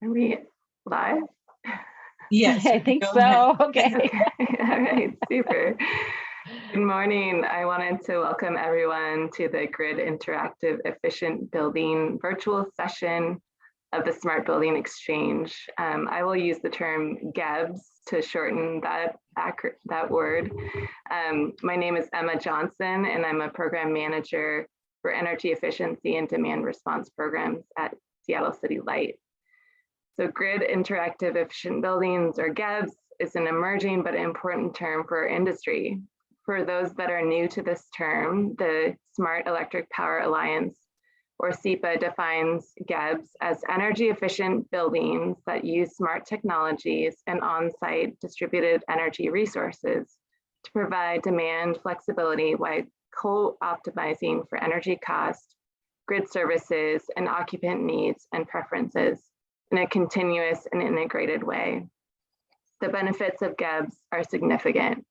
Are we live? Yes, I think so. Okay. All right, super. Good morning. I wanted to welcome everyone to the Grid Interactive Efficient Building virtual session of the Smart Building Exchange. I will use the term GEBs to shorten that word. My name is Emma Johnson, and I'm a program manager for energy efficiency and demand response programs at Seattle City Light. So Grid Interactive Efficient Buildings, or GEBs, is an emerging but important term for our industry. For those that are new to this term, the Smart Electric Power Alliance, or SEPA, defines GEBs as energy efficient buildings that use smart technologies and on-site distributed energy resources to provide demand flexibility while co-optimizing for energy cost, grid services, and occupant needs and preferences in a continuous and integrated way. The benefits of GEBs are significant.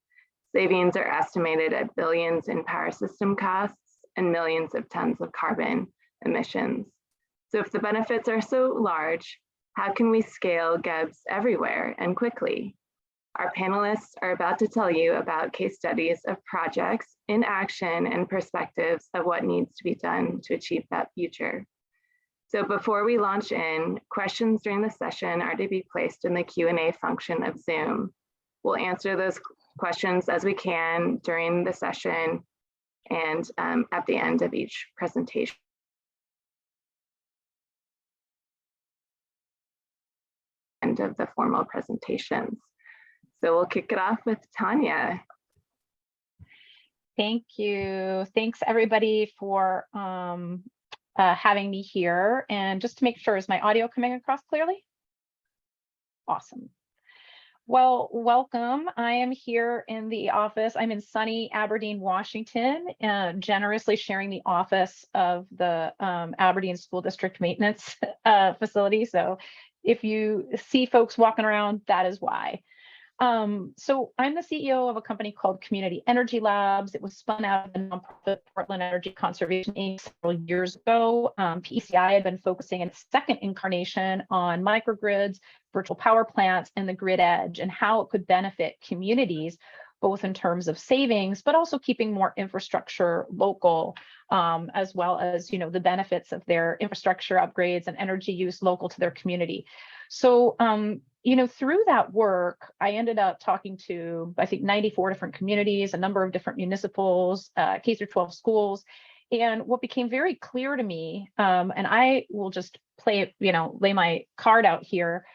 Savings are estimated at billions in power system costs and millions of tons of carbon emissions. So if the benefits are so large, how can we scale GEBs everywhere and quickly? Our panelists are about to tell you about case studies of projects in action and perspectives of what needs to be done to achieve that future. So before we launch in, questions during the session are to be placed in the Q&A function of Zoom. We'll answer those questions as we can during the session and at the end of each presentation. End of the formal presentations. So we'll kick it off with Tanya. Thank you. Thanks everybody for having me here. And just to make sure, is my audio coming across clearly? Awesome. Well, welcome. I am here in the office. I'm in sunny Aberdeen, Washington, generously sharing the office of the Aberdeen School District Maintenance Facility. So if you see folks walking around, that is why. So I'm the CEO of a company called Community Energy Labs. It was spun out of the nonprofit Portland Energy Conservation Inc. several years ago. PECI had been focusing in its second incarnation on microgrids, virtual power plants, and the grid edge, and how it could benefit communities, both in terms of savings, but also keeping more infrastructure local, as well as, you know, the benefits of their infrastructure upgrades and energy use local to their community. So, you know, through that work, I ended up talking to, I think, 94 different communities, a number of different municipals, K-12 schools. And what became very clear to me, and I will just lay my card out here.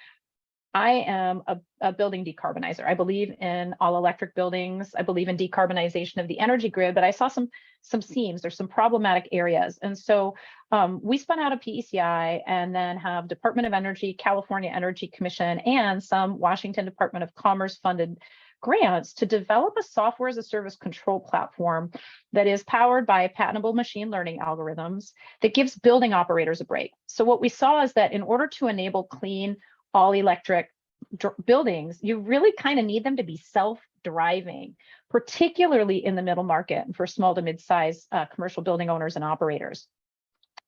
I am a building decarbonizer. I believe in all electric buildings. I believe in decarbonization of the energy grid, but I saw some seams, there's some problematic areas. And so we spun out of PECI and then have Department of Energy, California Energy Commission, and some Washington Department of Commerce funded grants to develop a software as a service control platform that is powered by patentable machine learning algorithms that gives building operators a break. So what we saw is that in order to enable clean, all electric buildings, you really kind of need them to be self-driving, particularly in the middle market and for small to mid-size commercial building owners and operators.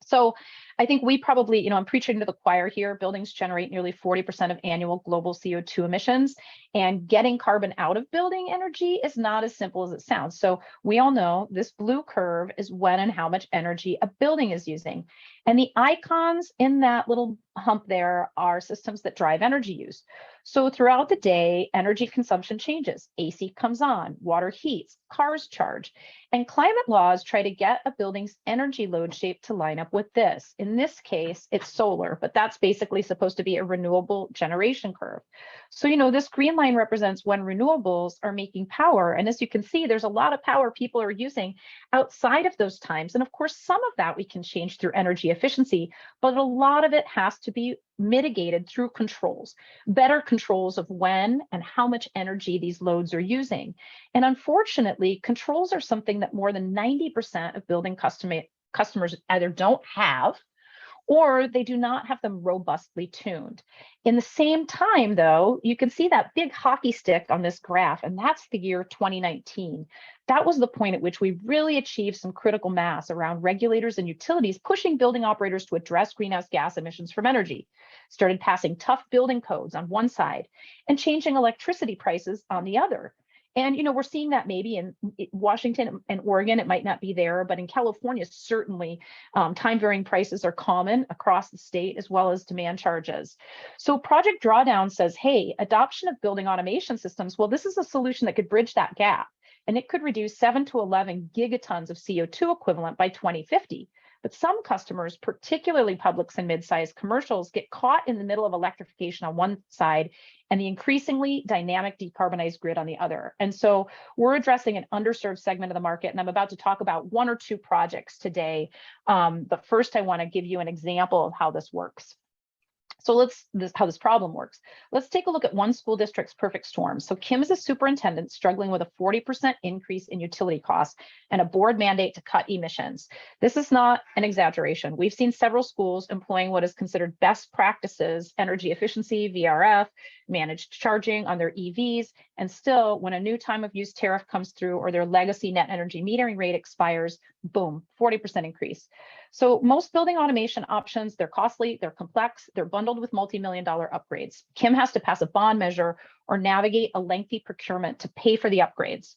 So I think we probably, you know, I'm preaching to the choir here. Buildings generate nearly 40% of annual global CO2 emissions, and getting carbon out of building energy is not as simple as it sounds. So we all know this blue curve is when and how much energy a building is using. And the icons in that little hump there are systems that drive energy use. So throughout the day, energy consumption changes. AC comes on, water heats, cars charge, and climate laws try to get a building's energy load shape to line up with this. In this case, it's solar, but that's basically supposed to be a renewable generation curve. So, you know, this green line represents when renewables are making power. And as you can see, there's a lot of power people are using outside of those times. And of course, some of that we can change through energy efficiency, but a lot of it has to be mitigated through controls, better controls of when and how much energy these loads are using. And unfortunately, controls are something that more than 90% of building customers either don't have or they do not have them robustly tuned. In the same time, though, you can see that big hockey stick on this graph, and that's the year 2019. That was the point at which we really achieved some critical mass around regulators and utilities pushing building operators to address greenhouse gas emissions from energy, started passing tough building codes on one side and changing electricity prices on the other. And, we're seeing that maybe in Washington and Oregon, it might not be there, but in California, certainly time varying prices are common across the state, as well as demand charges. So Project Drawdown says, hey, adoption of building automation systems, well, this is a solution that could bridge that gap, and it could reduce 7 to 11 gigatons of CO2 equivalent by 2050. But some customers, particularly publics and mid-sized commercials, get caught in the middle of electrification on one side and the increasingly dynamic decarbonized grid on the other. And so we're addressing an underserved segment of the market, and I'm about to talk about 1 or 2 projects today. But first, I want to give you an example of how this works. So how this problem works. Let's take a look at one school district's perfect storm. So Kim is a superintendent struggling with a 40% increase in utility costs and a board mandate to cut emissions. This is not an exaggeration. We've seen several schools employing what is considered best practices, energy efficiency, VRF, managed charging on their EVs, and still, when a new time of use tariff comes through or their legacy net energy metering rate expires, boom, 40% increase. So most building automation options, they're costly, they're complex, they're bundled with multi-million-dollar upgrades. Kim has to pass a bond measure or navigate a lengthy procurement to pay for the upgrades.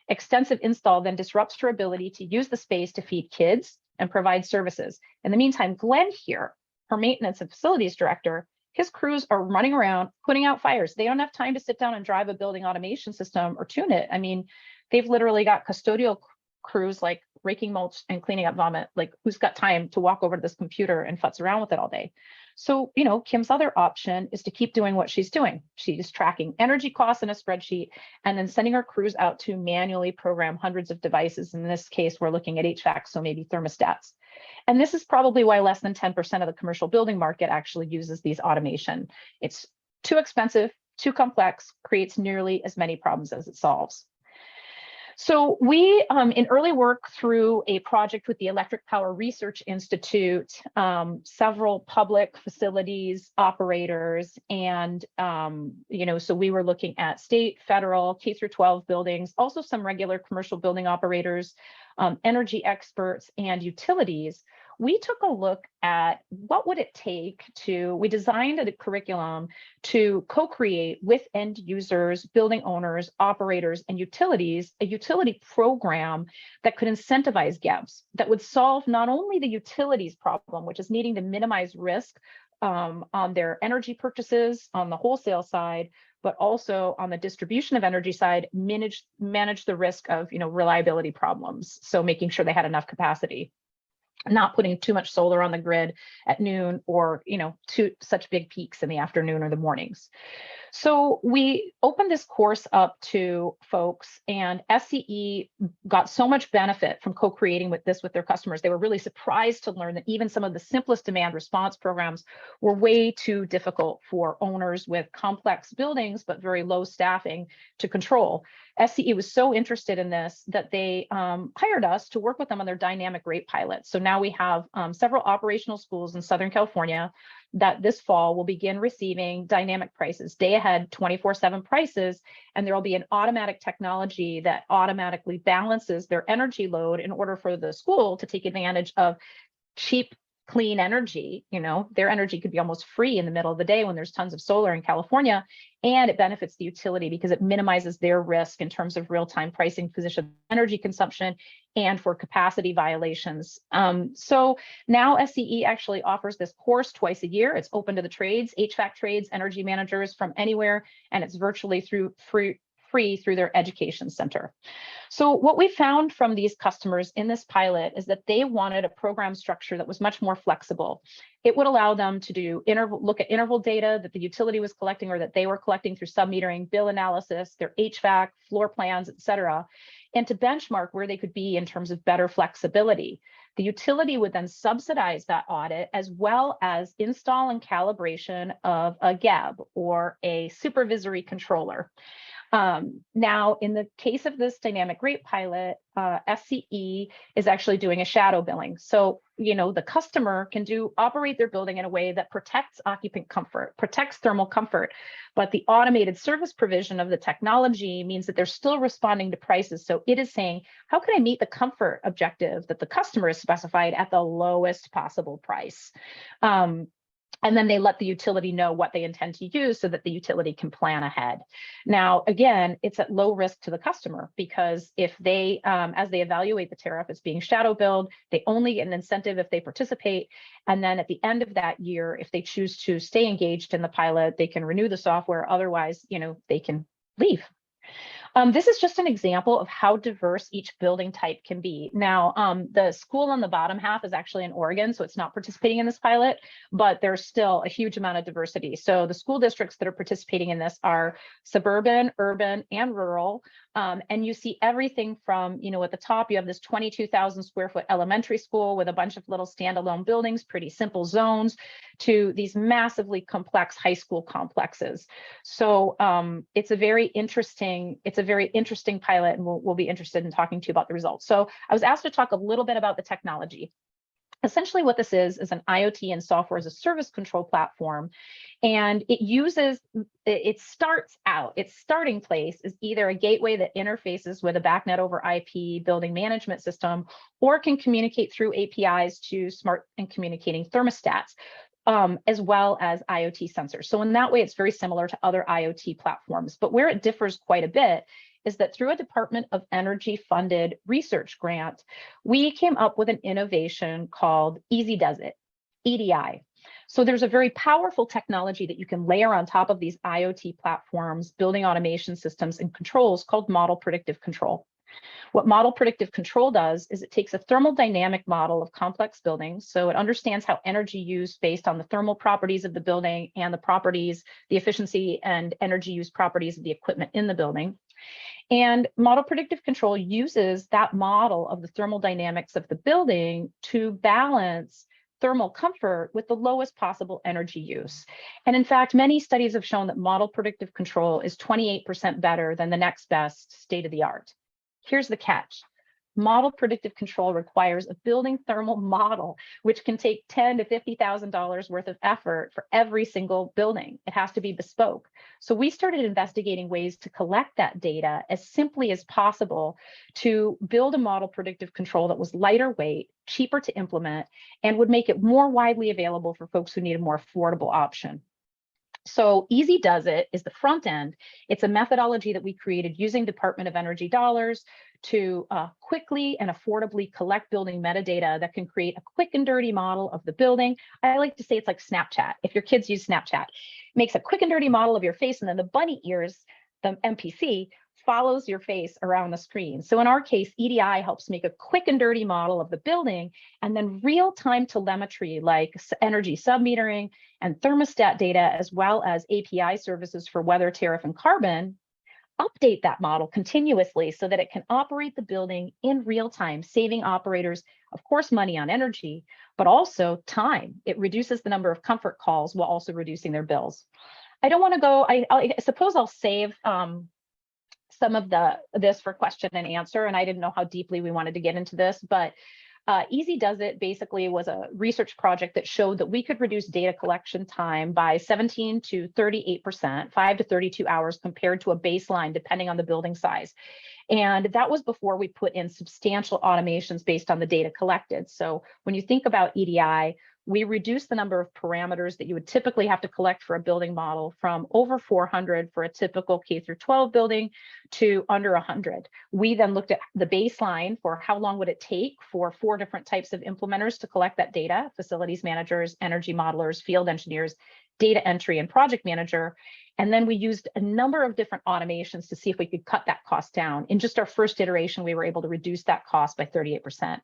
Extensive install then disrupts her ability to use the space to feed kids and provide services. In the meantime, Glenn here, her maintenance and facilities director, his crews are running around, putting out fires. They don't have time to sit down and drive a building automation system or tune it. I mean, they've literally got custodial crews like raking mulch and cleaning up vomit. Like, who's got time to walk over to this computer and futz around with it all day? So, Kim's other option is to keep doing what she's doing. She's tracking energy costs in a spreadsheet and then sending her crews out to manually program hundreds of devices. In this case, we're looking at HVAC, so maybe thermostats. And this is probably why less than 10% of the commercial building market actually uses these automation. It's too expensive, too complex, creates nearly as many problems as it solves. So we, in early work through a project with the Electric Power Research Institute, several public facilities operators, and, so we were looking at state, federal, K through 12 buildings, also some regular commercial building operators, energy experts, and utilities. We took a look at what would it take we designed a curriculum to co-create with end users, building owners, operators, and utilities, a utility program that could incentivize GEBs, that would solve not only the utilities problem, which is needing to minimize risk on their energy purchases on the wholesale side, but also on the distribution of energy side, manage the risk of reliability problems. So making sure they had enough capacity, not putting too much solar on the grid at noon or such big peaks in the afternoon or the mornings. So we opened this course up to folks, and SCE got so much benefit from co-creating with their customers. They were really surprised to learn that even some of the simplest demand response programs were way too difficult for owners with complex buildings but very low staffing to control. SCE was so interested in this that they hired us to work with them on their dynamic rate pilot. So now we have several operational schools in Southern California that this fall will begin receiving dynamic prices, day ahead, 24/7 prices, and there will be an automatic technology that automatically balances their energy load in order for the school to take advantage of cheap, clean energy. Their energy could be almost free in the middle of the day when there's tons of solar in California, and it benefits the utility because it minimizes their risk in terms of real-time pricing position, energy consumption, and for capacity violations. So now SCE actually offers this course twice a year. It's open to the trades, HVAC trades, energy managers from anywhere, and it's virtually free through their education center. So what we found from these customers in this pilot is that they wanted a program structure that was much more flexible. It would allow them to look at interval data that the utility was collecting or that they were collecting through sub-metering, bill analysis, their HVAC, floor plans, et cetera, and to benchmark where they could be in terms of better flexibility. The utility would then subsidize that audit as well as install and calibration of a GEB or a supervisory controller. Now, in the case of this dynamic rate pilot, SCE is actually doing a shadow billing. So the customer can operate their building in a way that protects occupant comfort, protects thermal comfort, but the automated service provision of the technology means that they're still responding to prices. So it is saying, how can I meet the comfort objective that the customer has specified at the lowest possible price? And then they let the utility know what they intend to use so that the utility can plan ahead. Now, again, it's at low risk to the customer, because if they, as they evaluate the tariff, it's being shadow billed, they only get an incentive if they participate. And then at the end of that year, if they choose to stay engaged in the pilot, they can renew the software. Otherwise, they can leave. This is just an example of how diverse each building type can be. Now, the school on the bottom half is actually in Oregon, so it's not participating in this pilot, but there's still a huge amount of diversity. So the school districts that are participating in this are suburban, urban, and rural. And you see everything from, at the top, you have this 22,000 square foot elementary school with a bunch of little standalone buildings, pretty simple zones, to these massively complex high school complexes. So it's a very interesting pilot, and we'll be interested in talking to you about the results. So I was asked to talk a little bit about the technology. Essentially what this is an IoT and software as a service control platform. And its starting place is either a gateway that interfaces with a BACnet over IP building management system, or can communicate through APIs to smart and communicating thermostats, as well as IoT sensors. So in that way, it's very similar to other IoT platforms. But where it differs quite a bit is that through a Department of Energy funded research grant, we came up with an innovation called Easy Does It, EDI. So there's a very powerful technology that you can layer on top of these IoT platforms, building automation systems and controls, called model predictive control. What model predictive control does is it takes a thermodynamic model of complex buildings. So it understands how energy use based on the thermal properties of the building and the efficiency and energy use properties of the equipment in the building. And model predictive control uses that model of the thermal dynamics of the building to balance thermal comfort with the lowest possible energy use. And in fact, many studies have shown that model predictive control is 28% better than the next best state of the art. Here's the catch. Model predictive control requires a building thermal model, which can take $10,000 to $50,000 worth of effort for every single building. It has to be bespoke. So we started investigating ways to collect that data as simply as possible to build a model predictive control that was lighter weight, cheaper to implement, and would make it more widely available for folks who need a more affordable option. So Easy Does It is the front end. It's a methodology that we created using Department of Energy dollars to quickly and affordably collect building metadata that can create a quick and dirty model of the building. I like to say it's like Snapchat. If your kids use Snapchat, it makes a quick and dirty model of your face, and then the bunny ears, the MPC, follows your face around the screen. So in our case, EDI helps make a quick and dirty model of the building, and then real-time telemetry like energy submetering and thermostat data, as well as API services for weather, tariff, and carbon, update that model continuously so that it can operate the building in real time, saving operators, of course, money on energy, but also time. It reduces the number of comfort calls while also reducing their bills. I don't want to go, I suppose I'll save some of this for question and answer, and I didn't know how deeply we wanted to get into this, but Easy Does It basically was a research project that showed that we could reduce data collection time by 17 to 38%, 5 to 32 hours compared to a baseline, depending on the building size. And that was before we put in substantial automations based on the data collected. So when you think about EDI, we reduced the number of parameters that you would typically have to collect for a building model from over 400 for a typical K through 12 building to under 100. We then looked at the baseline for how long would it take for 4 different types of implementers to collect that data: facilities managers, energy modelers, field engineers, data entry, and project manager. And then we used a number of different automations to see if we could cut that cost down. In just our first iteration, we were able to reduce that cost by 38%.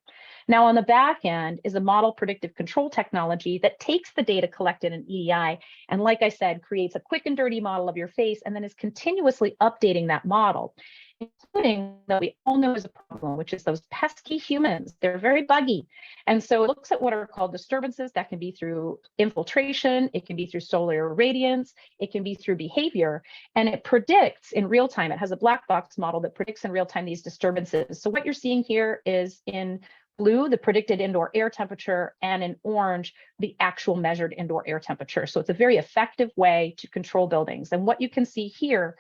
Now on the back end is a model predictive control technology that takes the data collected in EDI and, like I said, creates a quick and dirty model of your face and then is continuously updating that model, including that we all know is a problem, which is those pesky humans. They're very buggy. And so it looks at what are called disturbances. That can be through infiltration, it can be through solar irradiance, it can be through behavior, and it predicts in real time. It has a black box model that predicts in real time these disturbances. So what you're seeing here is in blue, the predicted indoor air temperature, and in orange, the actual measured indoor air temperature. So it's a very effective way to control buildings. And what you can see here,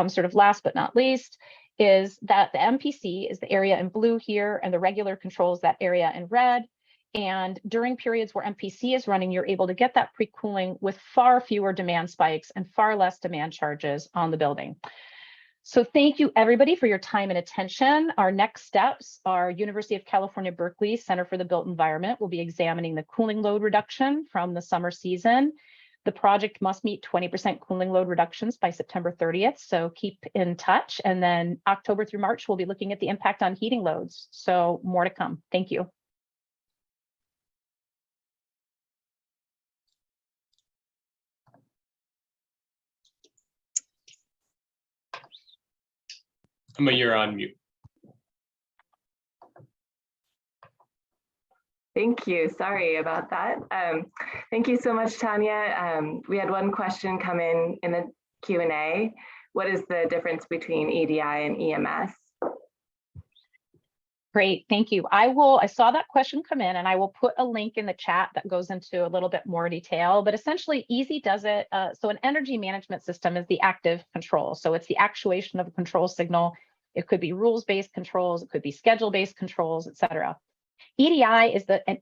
sort of last but not least, is that the MPC is the area in blue here, and the regular controls that area in red. And during periods where MPC is running, you're able to get that pre-cooling with far fewer demand spikes and far less demand charges on the building. So thank you everybody for your time and attention. Our next steps are University of California, Berkeley Center for the Built Environment will be examining the cooling load reduction from the summer season. The project must meet 20% cooling load reductions by September 30th. So keep in touch. And then October through March, we'll be looking at the impact on heating loads. So more to come. Thank you. Emma, you're on mute. Thank you. Sorry about that. Thank you so much, Tanya. We had one question come in the Q&A. What is the difference between EDI and EMS? Great, thank you. I saw that question come in, and I will put a link in the chat that goes into a little bit more detail, but essentially EASY does it. So an energy management system is the active control. So it's the actuation of a control signal. It could be rules-based controls, it could be schedule-based controls, et cetera. EDI is an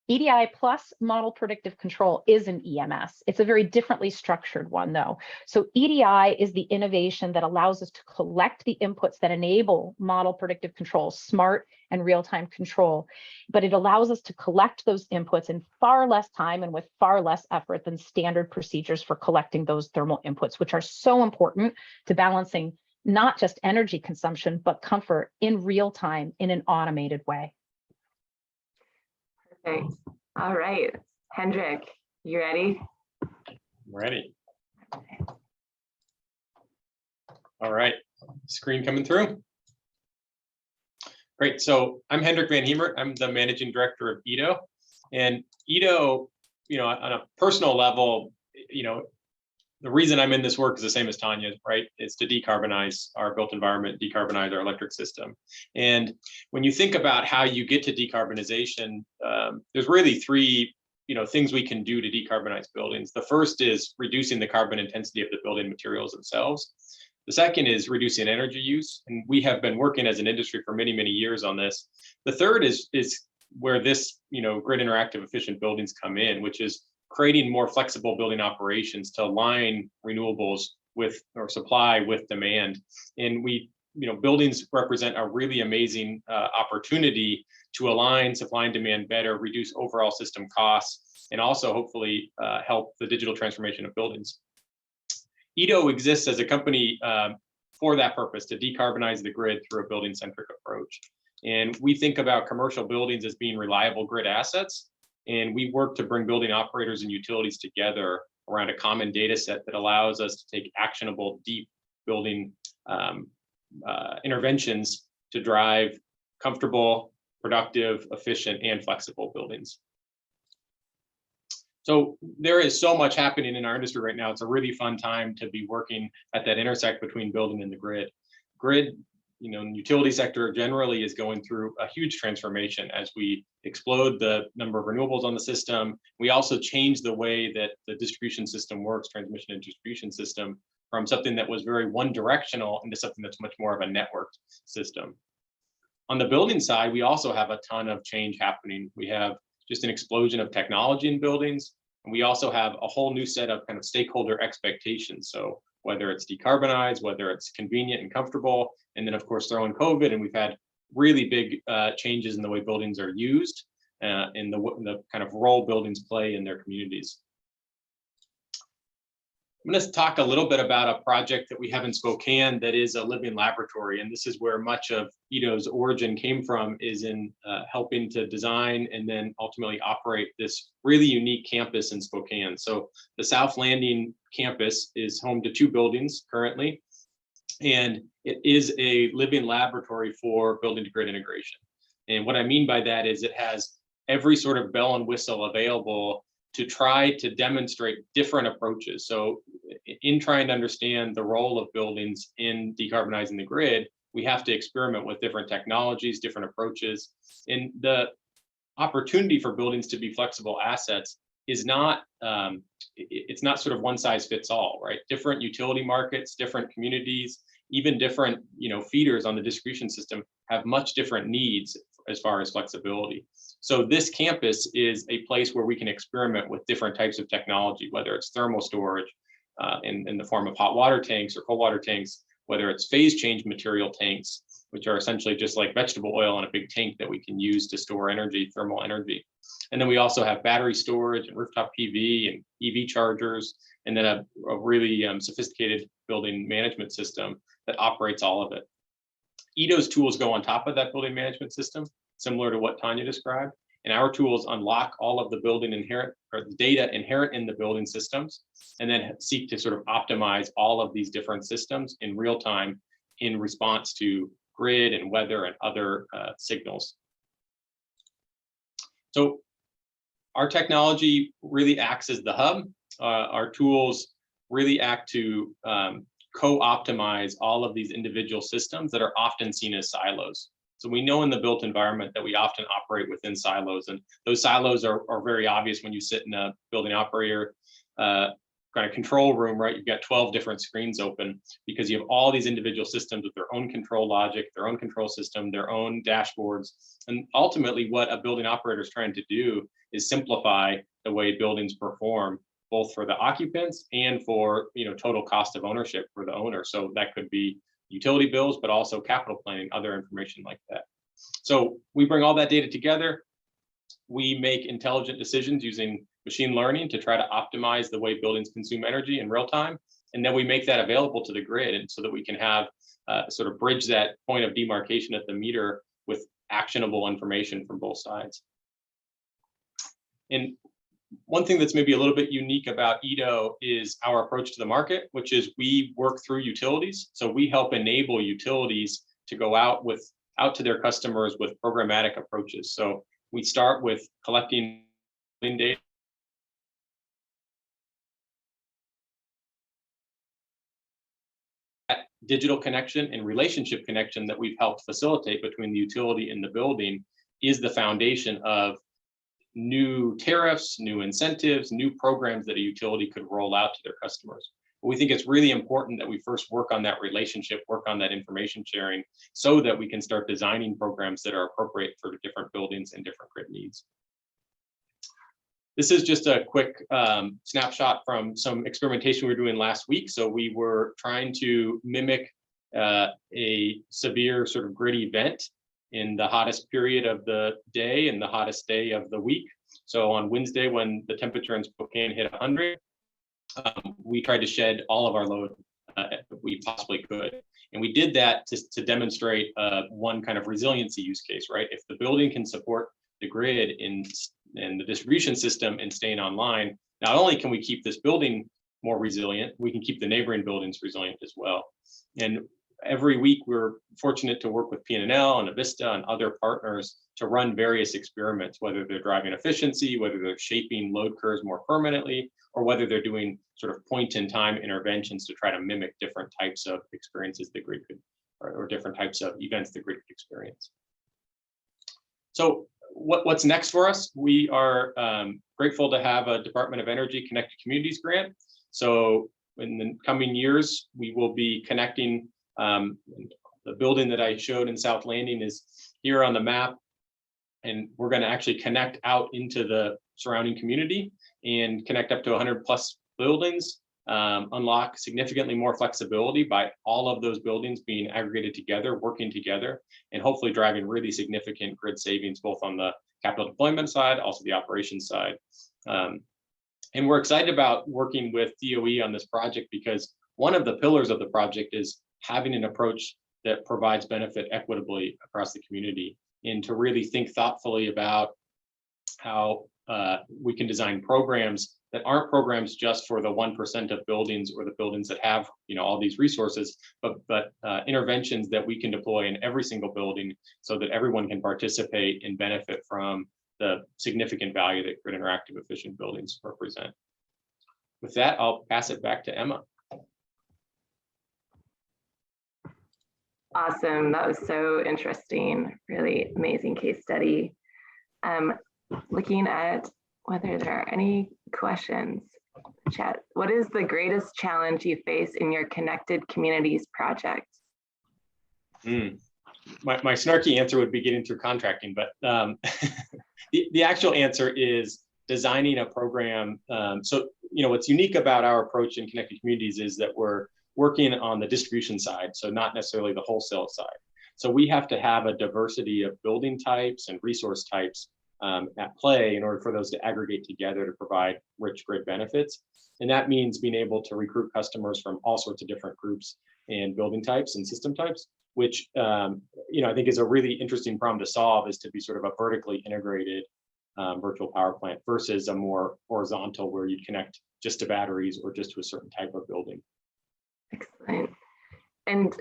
EDI plus model predictive control is an EMS. It's a very differently structured one though. So EDI is the innovation that allows us to collect the inputs that enable model predictive control, smart and real-time control. But it allows us to collect those inputs in far less time and with far less effort than standard procedures for collecting those thermal inputs, which are so important to balancing not just energy consumption, but comfort in real time in an automated way. Thanks. All right, Hendrik, you ready? I'm ready. All right, screen coming through. Great, so I'm Hendrik van Hemert. I'm the managing director of EDO. And EDO, on a personal level, the reason I'm in this work is the same as Tanya, right? It's to decarbonize our built environment, decarbonize our electric system. And when you think about how you get to decarbonization, there's really three things we can do to decarbonize buildings. The first is reducing the carbon intensity of the building materials themselves. The second is reducing energy use. And we have been working as an industry for many, many years on this. The third is where this, grid interactive efficient buildings come in, which is creating more flexible building operations to align renewables with or supply with demand. And buildings represent a really amazing opportunity to align supply and demand better, reduce overall system costs, and also hopefully help the digital transformation of buildings. EDO exists as a company for that purpose, to decarbonize the grid through a building-centric approach. And we think about commercial buildings as being reliable grid assets. And we work to bring building operators and utilities together around a common data set that allows us to take actionable, deep building interventions to drive comfortable, productive, efficient, and flexible buildings. So there is so much happening in our industry right now. It's a really fun time to be working at that intersect between building and the grid. Grid, the utility sector generally is going through a huge transformation as we explode the number of renewables on the system. We also change the way that the distribution system works, transmission and distribution system, from something that was very one directional into something that's much more of a networked system. On the building side, we also have a ton of change happening. We have just an explosion of technology in buildings. And we also have a whole new set of kind of stakeholder expectations. So whether it's decarbonized, whether it's convenient and comfortable, and then of course throw in COVID, and we've had really big changes in the way buildings are used and the kind of role buildings play in their communities. I'm going to talk a little bit about a project that we have in Spokane that is a living laboratory, and this is where much of EDO's origin came from, is in helping to design and then ultimately operate this really unique campus in Spokane. So the South Landing campus is home to 2 buildings currently, and it is a living laboratory for building to grid integration. And what I mean by that is it has every sort of bell and whistle available to try to demonstrate different approaches. So in trying to understand the role of buildings in decarbonizing the grid, we have to experiment with different technologies, different approaches. And the opportunity for buildings to be flexible assets is not, it's not sort of one size fits all, right? Different utility markets, different communities, even different, feeders on the distribution system have much different needs as far as flexibility. So this campus is a place where we can experiment with different types of technology, whether it's thermal storage in the form of hot water tanks or cold water tanks, whether it's phase change material tanks, which are essentially just like vegetable oil in a big tank that we can use to store energy, thermal energy. And then we also have battery storage and rooftop PV and EV chargers, and then a really sophisticated building management system that operates all of it. EDO's tools go on top of that building management system, similar to what Tanya described. And our tools unlock all of the building inherent or the data inherent in the building systems, and then seek to sort of optimize all of these different systems in real time in response to grid and weather and other signals. So our technology really acts as the hub. Our tools really act to co-optimize all of these individual systems that are often seen as silos. So we know in the built environment that we often operate within silos, and those silos are very obvious when you sit in a building operator kind of control room, right? You've got 12 different screens open because you have all these individual systems with their own control logic, their own control system, their own dashboards. And ultimately what a building operator is trying to do is simplify the way buildings perform, both for the occupants and for total cost of ownership for the owner. So that could be utility bills, but also capital planning, other information like that. So we bring all that data together. We make intelligent decisions using machine learning to try to optimize the way buildings consume energy in real time. And then we make that available to the grid, and so that we can have sort of bridge that point of demarcation at the meter with actionable information from both sides. And one thing that's maybe a little bit unique about EDO is our approach to the market, which is we work through utilities. So we help enable utilities to go out to their customers with programmatic approaches. So we start with collecting data. That digital connection and relationship connection that we've helped facilitate between the utility and the building is the foundation of new tariffs, new incentives, new programs that a utility could roll out to their customers. But we think it's really important that we first work on that relationship, work on that information sharing, so that we can start designing programs that are appropriate for different buildings and different grid needs. This is just a quick snapshot from some experimentation we were doing last week. So we were trying to mimic a severe sort of grid event in the hottest period of the day and the hottest day of the week. So on Wednesday, when the temperature in Spokane hit 100, we tried to shed all of our load we possibly could. And we did that to demonstrate one kind of resiliency use case, right? If the building can support the grid in the distribution system and staying online, not only can we keep this building more resilient, we can keep the neighboring buildings resilient as well. And every week we're fortunate to work with PNL and Avista and other partners to run various experiments, whether they're driving efficiency, whether they're shaping load curves more permanently, or whether they're doing sort of point-in-time interventions to try to mimic different types of experiences the grid could, or different types of events the grid could experience. So what's next for us? We are grateful to have a Department of Energy Connected Communities grant. So in the coming years, we will be connecting the building that I showed in South Landing is here on the map, and we're going to actually connect out into the surrounding community and connect up to 100 plus buildings, unlock significantly more flexibility by all of those buildings being aggregated together, working together, and hopefully driving really significant grid savings, both on the capital deployment side, also the operations side. And we're excited about working with DOE on this project because one of the pillars of the project is having an approach that provides benefit equitably across the community, and to really think thoughtfully about how we can design programs that aren't programs just for the 1% of buildings or the buildings that have all these resources, but interventions that we can deploy in every single building so that everyone can participate and benefit from the significant value that grid interactive efficient buildings represent. With that, I'll pass it back to Emma. Awesome. That was so interesting. Really amazing case study. Looking at whether there are any questions. Chat. What is the greatest challenge you face in your Connected Communities project? My snarky answer would be getting through contracting, but the actual answer is designing a program. So, what's unique about our approach in Connected Communities is that we're working on the distribution side, so not necessarily the wholesale side. So we have to have a diversity of building types and resource types at play in order for those to aggregate together to provide rich grid benefits. And that means being able to recruit customers from all sorts of different groups and building types and system types, which I think is a really interesting problem to solve, is to be sort of a vertically integrated virtual power plant versus a more horizontal where you'd connect just to batteries or just to a certain type of building. Excellent. And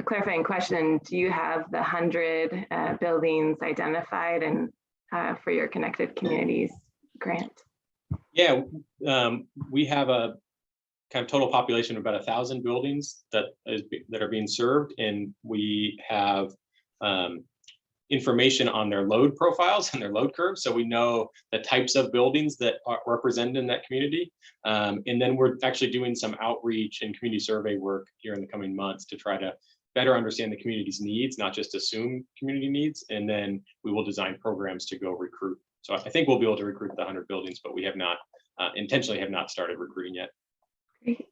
clarifying question, do you have the 100 buildings identified and for your Connected Communities grant? Yeah, we have a kind of total population of about 1,000 buildings that are being served, and we have information on their load profiles and their load curves, so we know the types of buildings that are represented in that community. And then we're actually doing some outreach and community survey work here in the coming months to try to better understand the community's needs, not just assume community needs, and then we will design programs to go recruit. So I think we'll be able to recruit the 100 buildings, but we have not intentionally have not started recruiting yet. Great,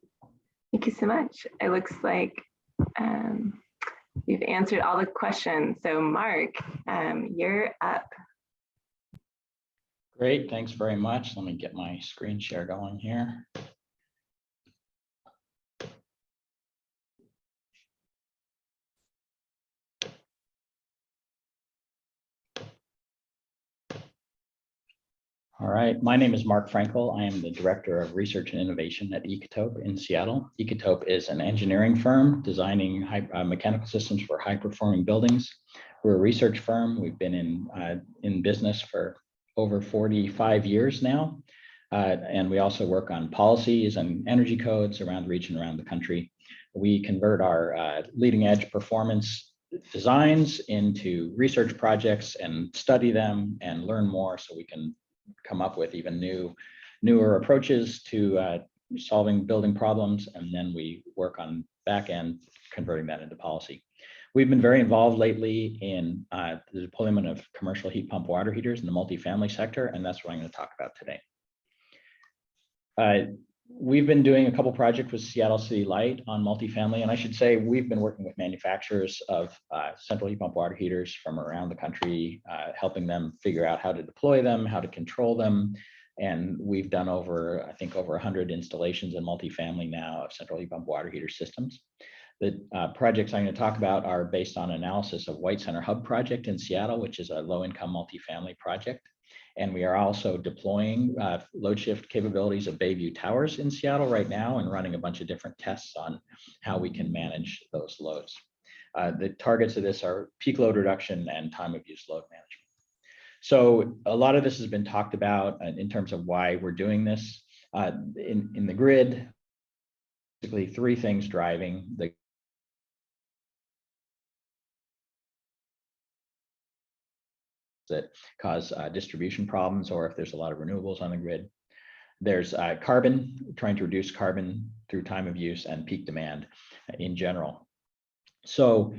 thank you so much. It looks like you've answered all the questions. So Mark, you're up. Great, thanks very much. Let me get my screen share going here. All right, my name is Mark Frankel. I am the Director of Research and Innovation at Ecotope in Seattle. Ecotope is an engineering firm designing mechanical systems for high-performing buildings. We're a research firm. We've been in business for over 45 years now. And we also work on policies and energy codes around the region, around the country. We convert our leading edge performance designs into research projects and study them and learn more so we can come up with even newer approaches to solving building problems, and then we work on back end converting that into policy. We've been very involved lately in the deployment of commercial heat pump water heaters in the multifamily sector, and that's what I'm going to talk about today. We've been doing a couple projects with Seattle City Light on multifamily, and I should say we've been working with manufacturers of central heat pump water heaters from around the country, helping them figure out how to deploy them, how to control them. And we've done I think over 100 installations in multifamily now of central heat pump water heater systems. The projects I'm going to talk about are based on analysis of White Center Hub project in Seattle, which is a low-income multifamily project. And we are also deploying load shift capabilities of Bayview Towers in Seattle right now and running a bunch of different tests on how we can manage those loads. The targets of this are peak load reduction and time of use load management. So a lot of this has been talked about in terms of why we're doing this. In the grid, basically three things driving the that cause distribution problems, or if there's a lot of renewables on the grid. There's carbon, trying to reduce carbon through time of use, and peak demand in general. So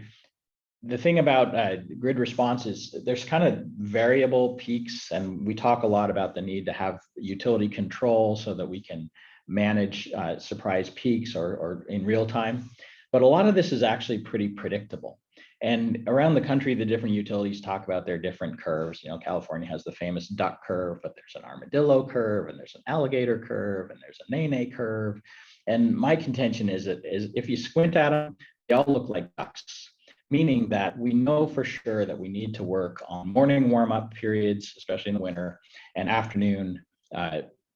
the thing about grid response is there's kind of variable peaks, and we talk a lot about the need to have utility control so that we can manage surprise peaks or in real time. But a lot of this is actually pretty predictable. And around the country, the different utilities talk about their different curves. You know, California has the famous duck curve, but there's an armadillo curve, and there's an alligator curve, and there's a nene curve. And my contention is that if you squint at them, they all look like ducks, meaning that we know for sure that we need to work on morning warm-up periods, especially in the winter, and afternoon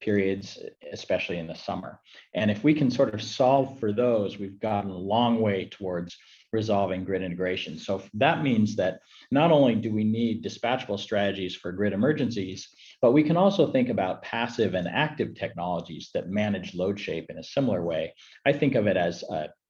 periods, especially in the summer. And if we can sort of solve for those, we've gotten a long way towards resolving grid integration. So that means that not only do we need dispatchable strategies for grid emergencies, but we can also think about passive and active technologies that manage load shape in a similar way. I think of it as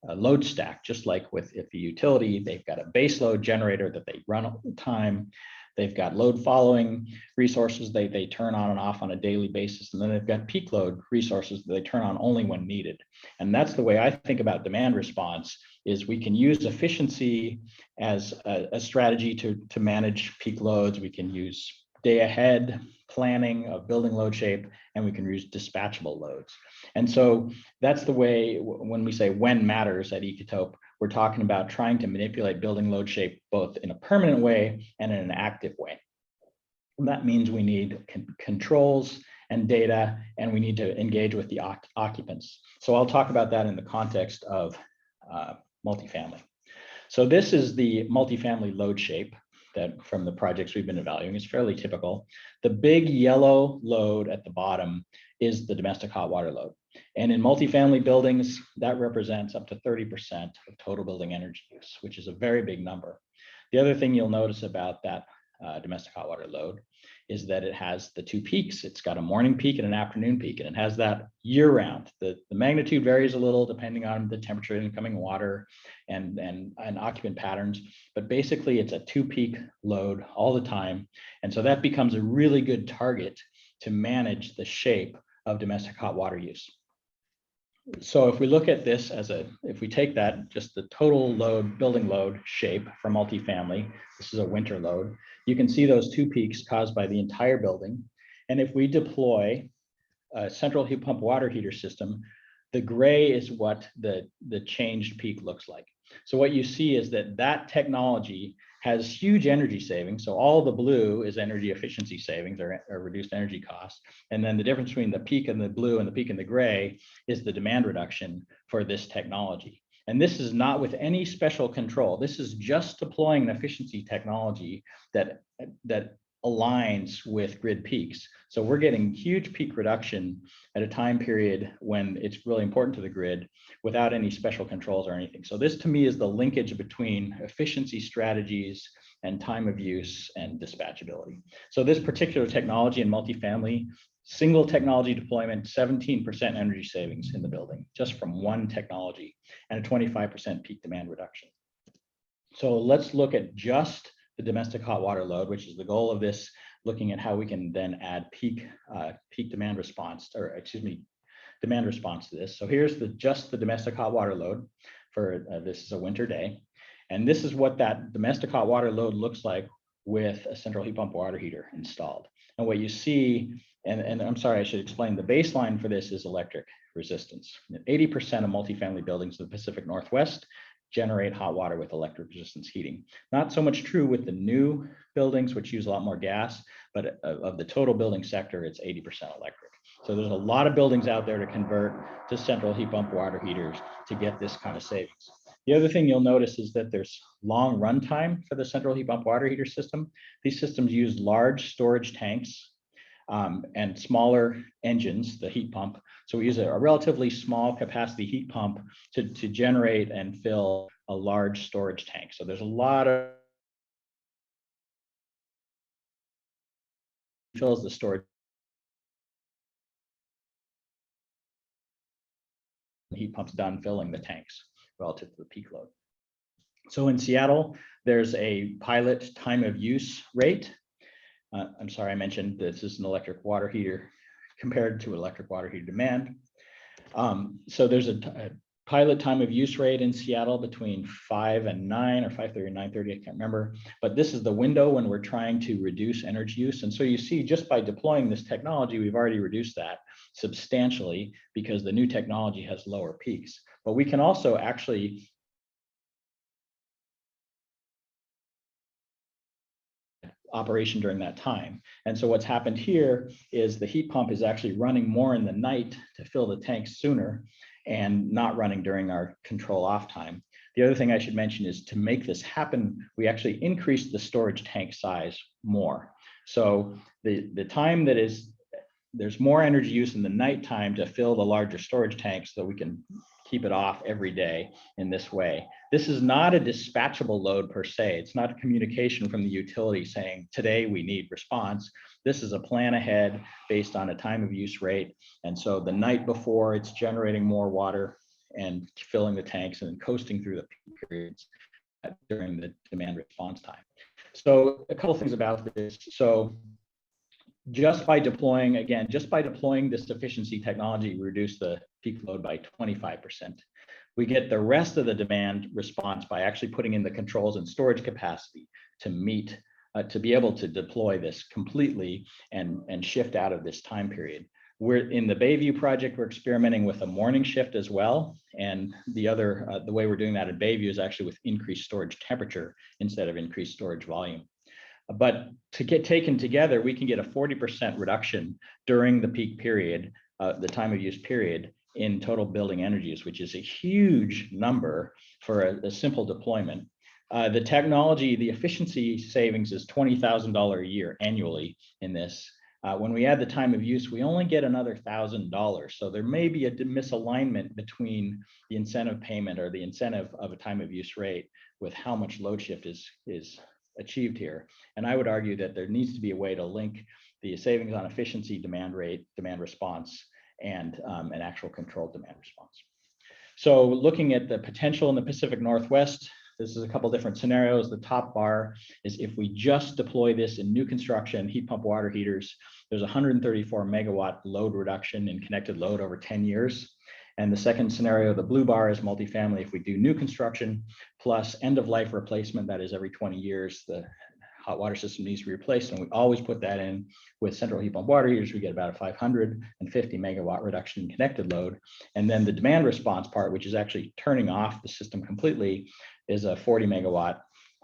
load stack, just like with if the utility, they've got a base load generator that they run all the time. They've got load following resources they turn on and off on a daily basis. And then they've got peak load resources that they turn on only when needed. And that's the way I think about demand response, is we can use efficiency as a strategy to manage peak loads. We can use day ahead planning of building load shape, and we can use dispatchable loads. And so that's the way, when we say when matters at Ecotope, we're talking about trying to manipulate building load shape both in a permanent way and in an active way. And that means we need controls and data, and we need to engage with the occupants. So I'll talk about that in the context of multifamily. So this is the multifamily load shape that from the projects we've been evaluating is fairly typical. The big yellow load at the bottom is the domestic hot water load. And in multifamily buildings, that represents up to 30% of total building energy use, which is a very big number. The other thing you'll notice about that domestic hot water load is that it has the two peaks. It's got a morning peak and an afternoon peak, and it has that year round. The magnitude varies a little depending on the temperature of incoming water and occupant patterns, but basically it's a two peak load all the time. And so that becomes a really good target to manage the shape of domestic hot water use. So if we look at this if we take that, just the total load, building load shape for multifamily, this is a winter load, you can see those two peaks caused by the entire building. And if we deploy a central heat pump water heater system, the gray is what the changed peak looks like. So what you see is that technology has huge energy savings. So all the blue is energy efficiency savings or reduced energy costs. And then the difference between the peak in the blue and the peak in the gray is the demand reduction for this technology. And this is not with any special control. This is just deploying an efficiency technology that aligns with grid peaks. So we're getting huge peak reduction at a time period when it's really important to the grid without any special controls or anything. So this to me is the linkage between efficiency strategies and time of use and dispatchability. So this particular technology in multifamily, single technology deployment, 17% energy savings in the building, just from one technology, and a 25% peak demand reduction. So let's look at just the domestic hot water load, which is the goal of this, looking at how we can then add peak demand response, demand response to this. So here's just the domestic hot water load for this is a winter day. And this is what that domestic hot water load looks like with a central heat pump water heater installed. And what you see, and I'm sorry, I should explain, the baseline for this is electric resistance. 80% of multifamily buildings in the Pacific Northwest generate hot water with electric resistance heating. Not so much true with the new buildings, which use a lot more gas, but of the total building sector, it's 80% electric. So there's a lot of buildings out there to convert to central heat pump water heaters to get this kind of savings. The other thing you'll notice is that there's long runtime for the central heat pump water heater system. These systems use large storage tanks and smaller engines, the heat pump. So we use a relatively small capacity heat pump to generate and fill a large storage tank. So there's a lot of fills the storage. The heat pump's done filling the tanks relative to the peak load. So in Seattle, there's a pilot time of use rate. I'm sorry, I mentioned this is an electric water heater compared to electric water heater demand. So there's a pilot time of use rate in Seattle between 5 and 9 or 5:30 and 9:30, I can't remember. But this is the window when we're trying to reduce energy use. And so you see, just by deploying this technology, we've already reduced that substantially because the new technology has lower peaks. But we can also actually operation during that time. And so what's happened here is the heat pump is actually running more in the night to fill the tanks sooner and not running during our control off time. The other thing I should mention is to make this happen, we actually increased the storage tank size more. So the time that there's more energy use in the nighttime to fill the larger storage tanks so we can keep it off every day in this way. This is not a dispatchable load per se. It's not a communication from the utility saying, today we need response. This is a plan ahead based on a time of use rate. And so the night before it's generating more water and filling the tanks and then coasting through the peak periods during the demand response time. So a couple things about this. So just by deploying this efficiency technology, we reduce the peak load by 25%. We get the rest of the demand response by actually putting in the controls and storage capacity to meet, to be able to deploy this completely and shift out of this time period. We're in the Bayview project, we're experimenting with a morning shift as well. And the way we're doing that at Bayview is actually with increased storage temperature instead of increased storage volume. But to get taken together, we can get a 40% reduction during the peak period, the time of use period, in total building energy use, which is a huge number for a simple deployment. The technology, the efficiency savings is $20,000 a year annually in this. When we add the time of use, we only get another $1,000. So there may be a misalignment between the incentive payment or the incentive of a time of use rate with how much load shift is achieved here. And I would argue that there needs to be a way to link the savings on efficiency, demand rate, demand response, and an actual controlled demand response. So looking at the potential in the Pacific Northwest, this is a couple different scenarios. The top bar is if we just deploy this in new construction, heat pump water heaters, there's 134 megawatt load reduction in connected load over 10 years. And the second scenario, the blue bar, is multifamily. If we do new construction plus end of life replacement, that is every 20 years, the hot water system needs to be replaced. And we always put that in with central heat pump water heaters. We get about a 550 megawatt reduction in connected load. And then the demand response part, which is actually turning off the system completely, is a 40 megawatt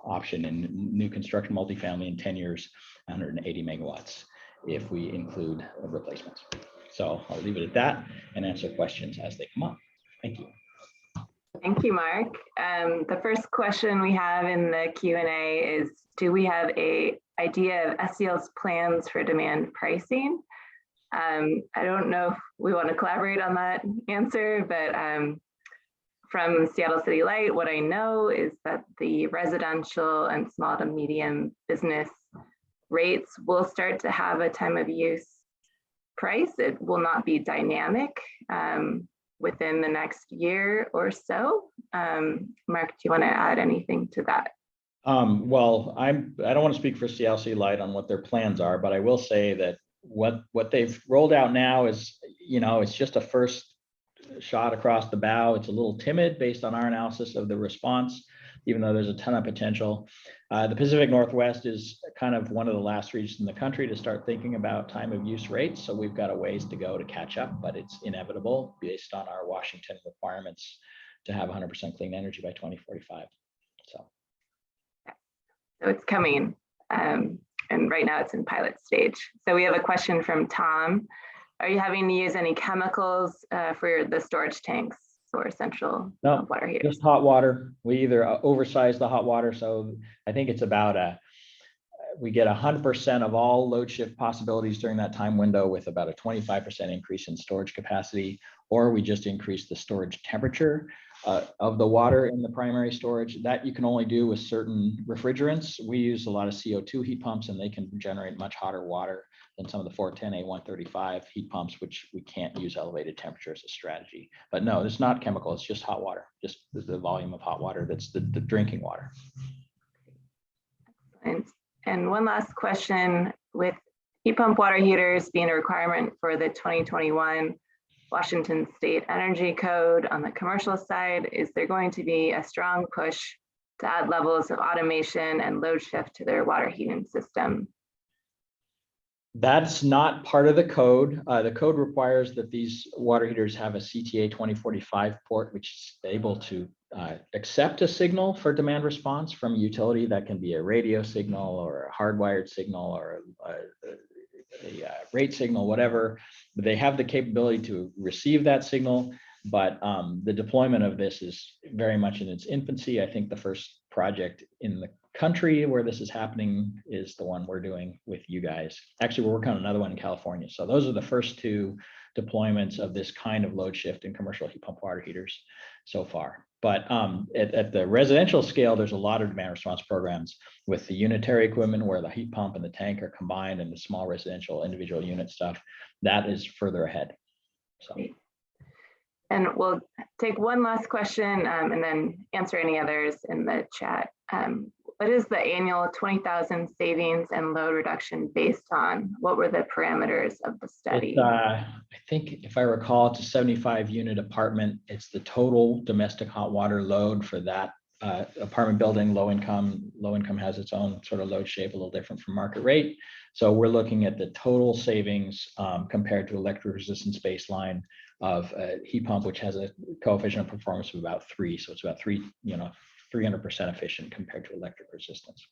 option in new construction multifamily in 10 years, 180 megawatts if we include replacements. So I'll leave it at that and answer questions as they come up. Thank you. Thank you, Mark. The first question we have in the Q&A is, do we have an idea of SCL's plans for demand pricing? I don't know if we want to collaborate on that answer, but from Seattle City Light, what I know is that the residential and small to medium business rates will start to have a time of use price. It will not be dynamic within the next year or so. Mark, do you want to add anything to that? Well, I don't want to speak for Seattle City Light on what their plans are, but I will say that what they've rolled out now is, it's just a first shot across the bow. It's a little timid based on our analysis of the response, even though there's a ton of potential. The Pacific Northwest is kind of one of the last regions in the country to start thinking about time of use rates. So we've got a ways to go to catch up, but it's inevitable based on our Washington requirements to have 100% clean energy by 2045. So it's coming. And right now it's in pilot stage. So we have a question from Tom. Are you having to use any chemicals for the storage tanks or central water heaters? Just hot water. We either oversize the hot water. So I think it's about we get 100% of all load shift possibilities during that time window with about a 25% increase in storage capacity, or we just increase the storage temperature of the water in the primary storage. That you can only do with certain refrigerants. We use a lot of CO2 heat pumps, and they can generate much hotter water than some of the 410A135 heat pumps, which we can't use elevated temperature as a strategy. But no, it's not chemical, it's just hot water, just the volume of hot water that's the drinking water. And one last question, with heat pump water heaters being a requirement for the 2021 Washington State Energy Code on the commercial side, is there going to be a strong push to add levels of automation and load shift to their water heating system? That's not part of the code. The code requires that these water heaters have a CTA 2045 port, which is able to accept a signal for demand response from a utility. That can be a radio signal or a hardwired signal or a rate signal, whatever. But they have the capability to receive that signal. But the deployment of this is very much in its infancy. I think the first project in the country where this is happening is the one we're doing with you guys. Actually, we're working on another one in California. So those are the first two deployments of this kind of load shift in commercial heat pump water heaters so far. But at the residential scale, there's a lot of demand response programs with the unitary equipment where the heat pump and the tank are combined, and the small residential individual unit stuff that is further ahead. So. And we'll take one last question and then answer any others in the chat. What is the annual 20,000 savings and load reduction based on? What were the parameters of the study? I think if I recall, it's a 75 unit apartment. It's the total domestic hot water load for that apartment building. Low income has its own sort of load shape, a little different from market rate. So we're looking at the total savings compared to electric resistance baseline of a heat pump, which has a coefficient of performance of about 3. So it's about 300% efficient compared to electric resistance.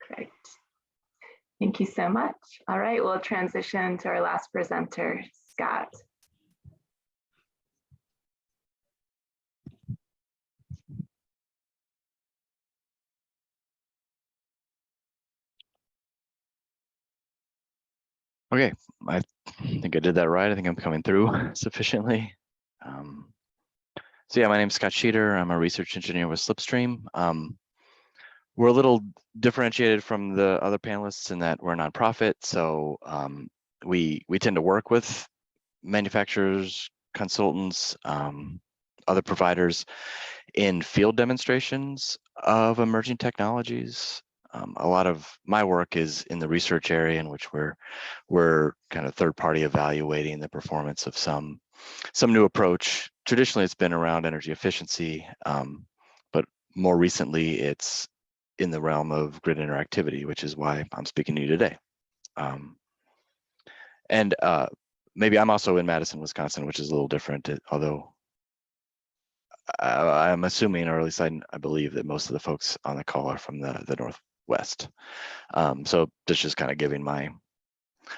Great. Thank you so much. All right, we'll transition to our last presenter, Scott. Okay, I think I did that right. I think I'm coming through sufficiently. So yeah, my name's Scott Sheeter. I'm a research engineer with SlipStream. We're a little differentiated from the other panelists in that we're a nonprofit. So we tend to work with manufacturers, consultants, other providers in field demonstrations of emerging technologies. A lot of my work is in the research area in which we're kind of third party evaluating the performance of some new approach. Traditionally, it's been around energy efficiency, but more recently, it's in the realm of grid interactivity, which is why I'm speaking to you today. And maybe I'm also in Madison, Wisconsin, which is a little different, although I'm assuming, or at least I believe that most of the folks on the call are from the Northwest. So this is just kind of giving a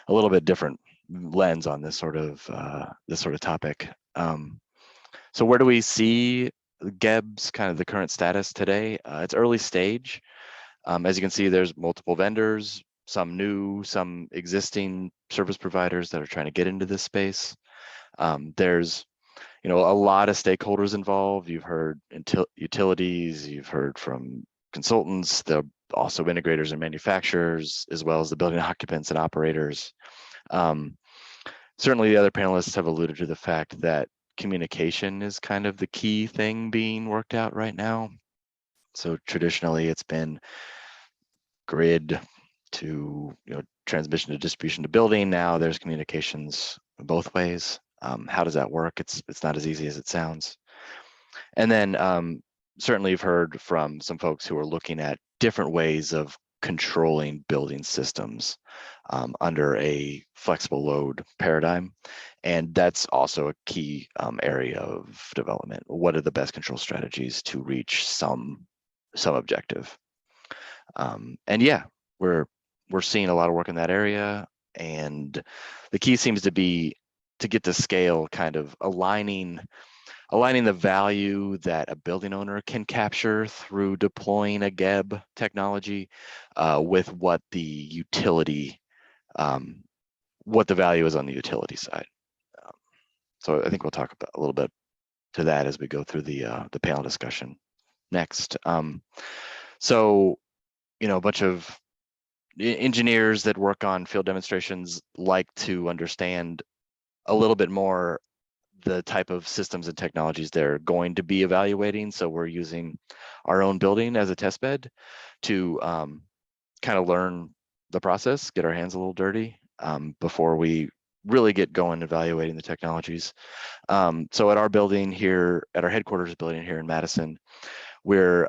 little bit different lens on this sort of topic. So where do we see GEBs, kind of the current status today? It's early stage. As you can see, there's multiple vendors, some new, some existing service providers that are trying to get into this space. There's a lot of stakeholders involved. You've heard utilities, you've heard from consultants, the also integrators and manufacturers, as well as the building occupants and operators. Certainly the other panelists have alluded to the fact that communication is kind of the key thing being worked out right now. So traditionally it's been grid to transmission to distribution to building. Now there's communications both ways. How does that work? It's not as easy as it sounds. And then certainly you've heard from some folks who are looking at different ways of controlling building systems under a flexible load paradigm. And that's also a key area of development. What are the best control strategies to reach some objective? And yeah, we're seeing a lot of work in that area. And the key seems to be to get to scale, kind of aligning the value that a building owner can capture through deploying a GEB technology with what the utility, what the value is on the utility side. So I think we'll talk about a little bit to that as we go through the panel discussion next. So, a bunch of engineers that work on field demonstrations like to understand a little bit more the type of systems and technologies they're going to be evaluating. So we're using our own building as a test bed to kind of learn the process, get our hands a little dirty before we really get going evaluating the technologies. So at our building here, at our headquarters building here in Madison, we're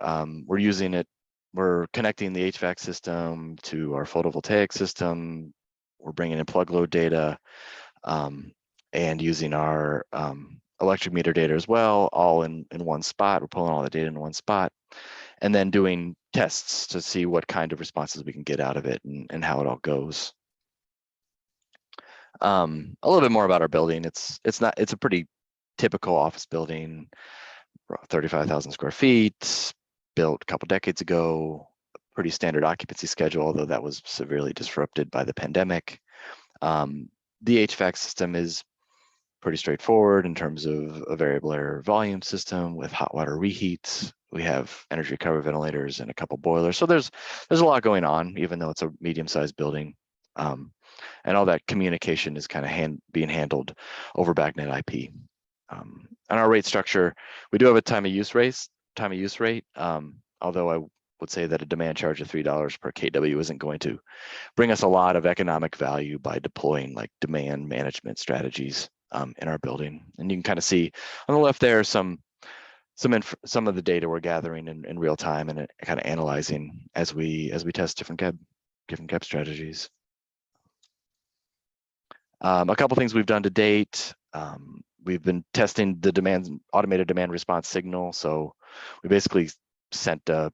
using it. We're connecting the HVAC system to our photovoltaic system. We're bringing in plug load data and using our electric meter data as well, all in one spot. We're pulling all the data in one spot and then doing tests to see what kind of responses we can get out of it and how it all goes. A little bit more about our building. It's a pretty typical office building, 35,000 square feet, built a couple decades ago, pretty standard occupancy schedule, although that was severely disrupted by the pandemic. The HVAC system is pretty straightforward in terms of a variable air volume system with hot water reheats. We have energy recovery ventilators and a couple boilers. So there's a lot going on, even though it's a medium-sized building. And all that communication is kind of being handled over BACnet IP. On our rate structure, we do have a time of use rate. Although I would say that a demand charge of $3 per kW isn't going to bring us a lot of economic value by deploying like demand management strategies in our building. And you can kind of see on the left there some of the data we're gathering in real time and kind of analyzing as we test different GEB strategies. A couple things we've done to date. We've been testing the automated demand response signal. So we basically sent an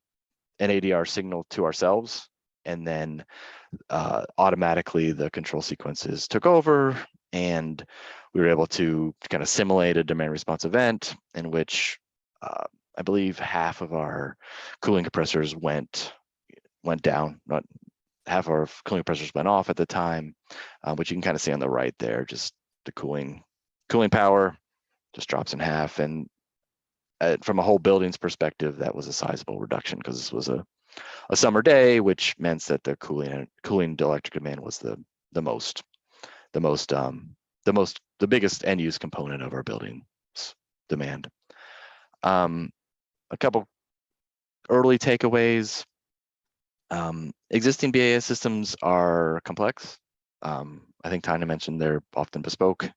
ADR signal to ourselves, and then automatically the control sequences took over, and we were able to kind of simulate a demand response event in which I believe half of our cooling compressors went down. Not half our cooling compressors went off at the time, which you can kind of see on the right there. Just the cooling power just drops in half, and from a whole building's perspective, that was a sizable reduction because this was a summer day, which meant that the cooling electric demand was the biggest end use component of our building's demand. A couple early takeaways. Existing BAS systems are complex. I think Tanya mentioned they're often bespoke.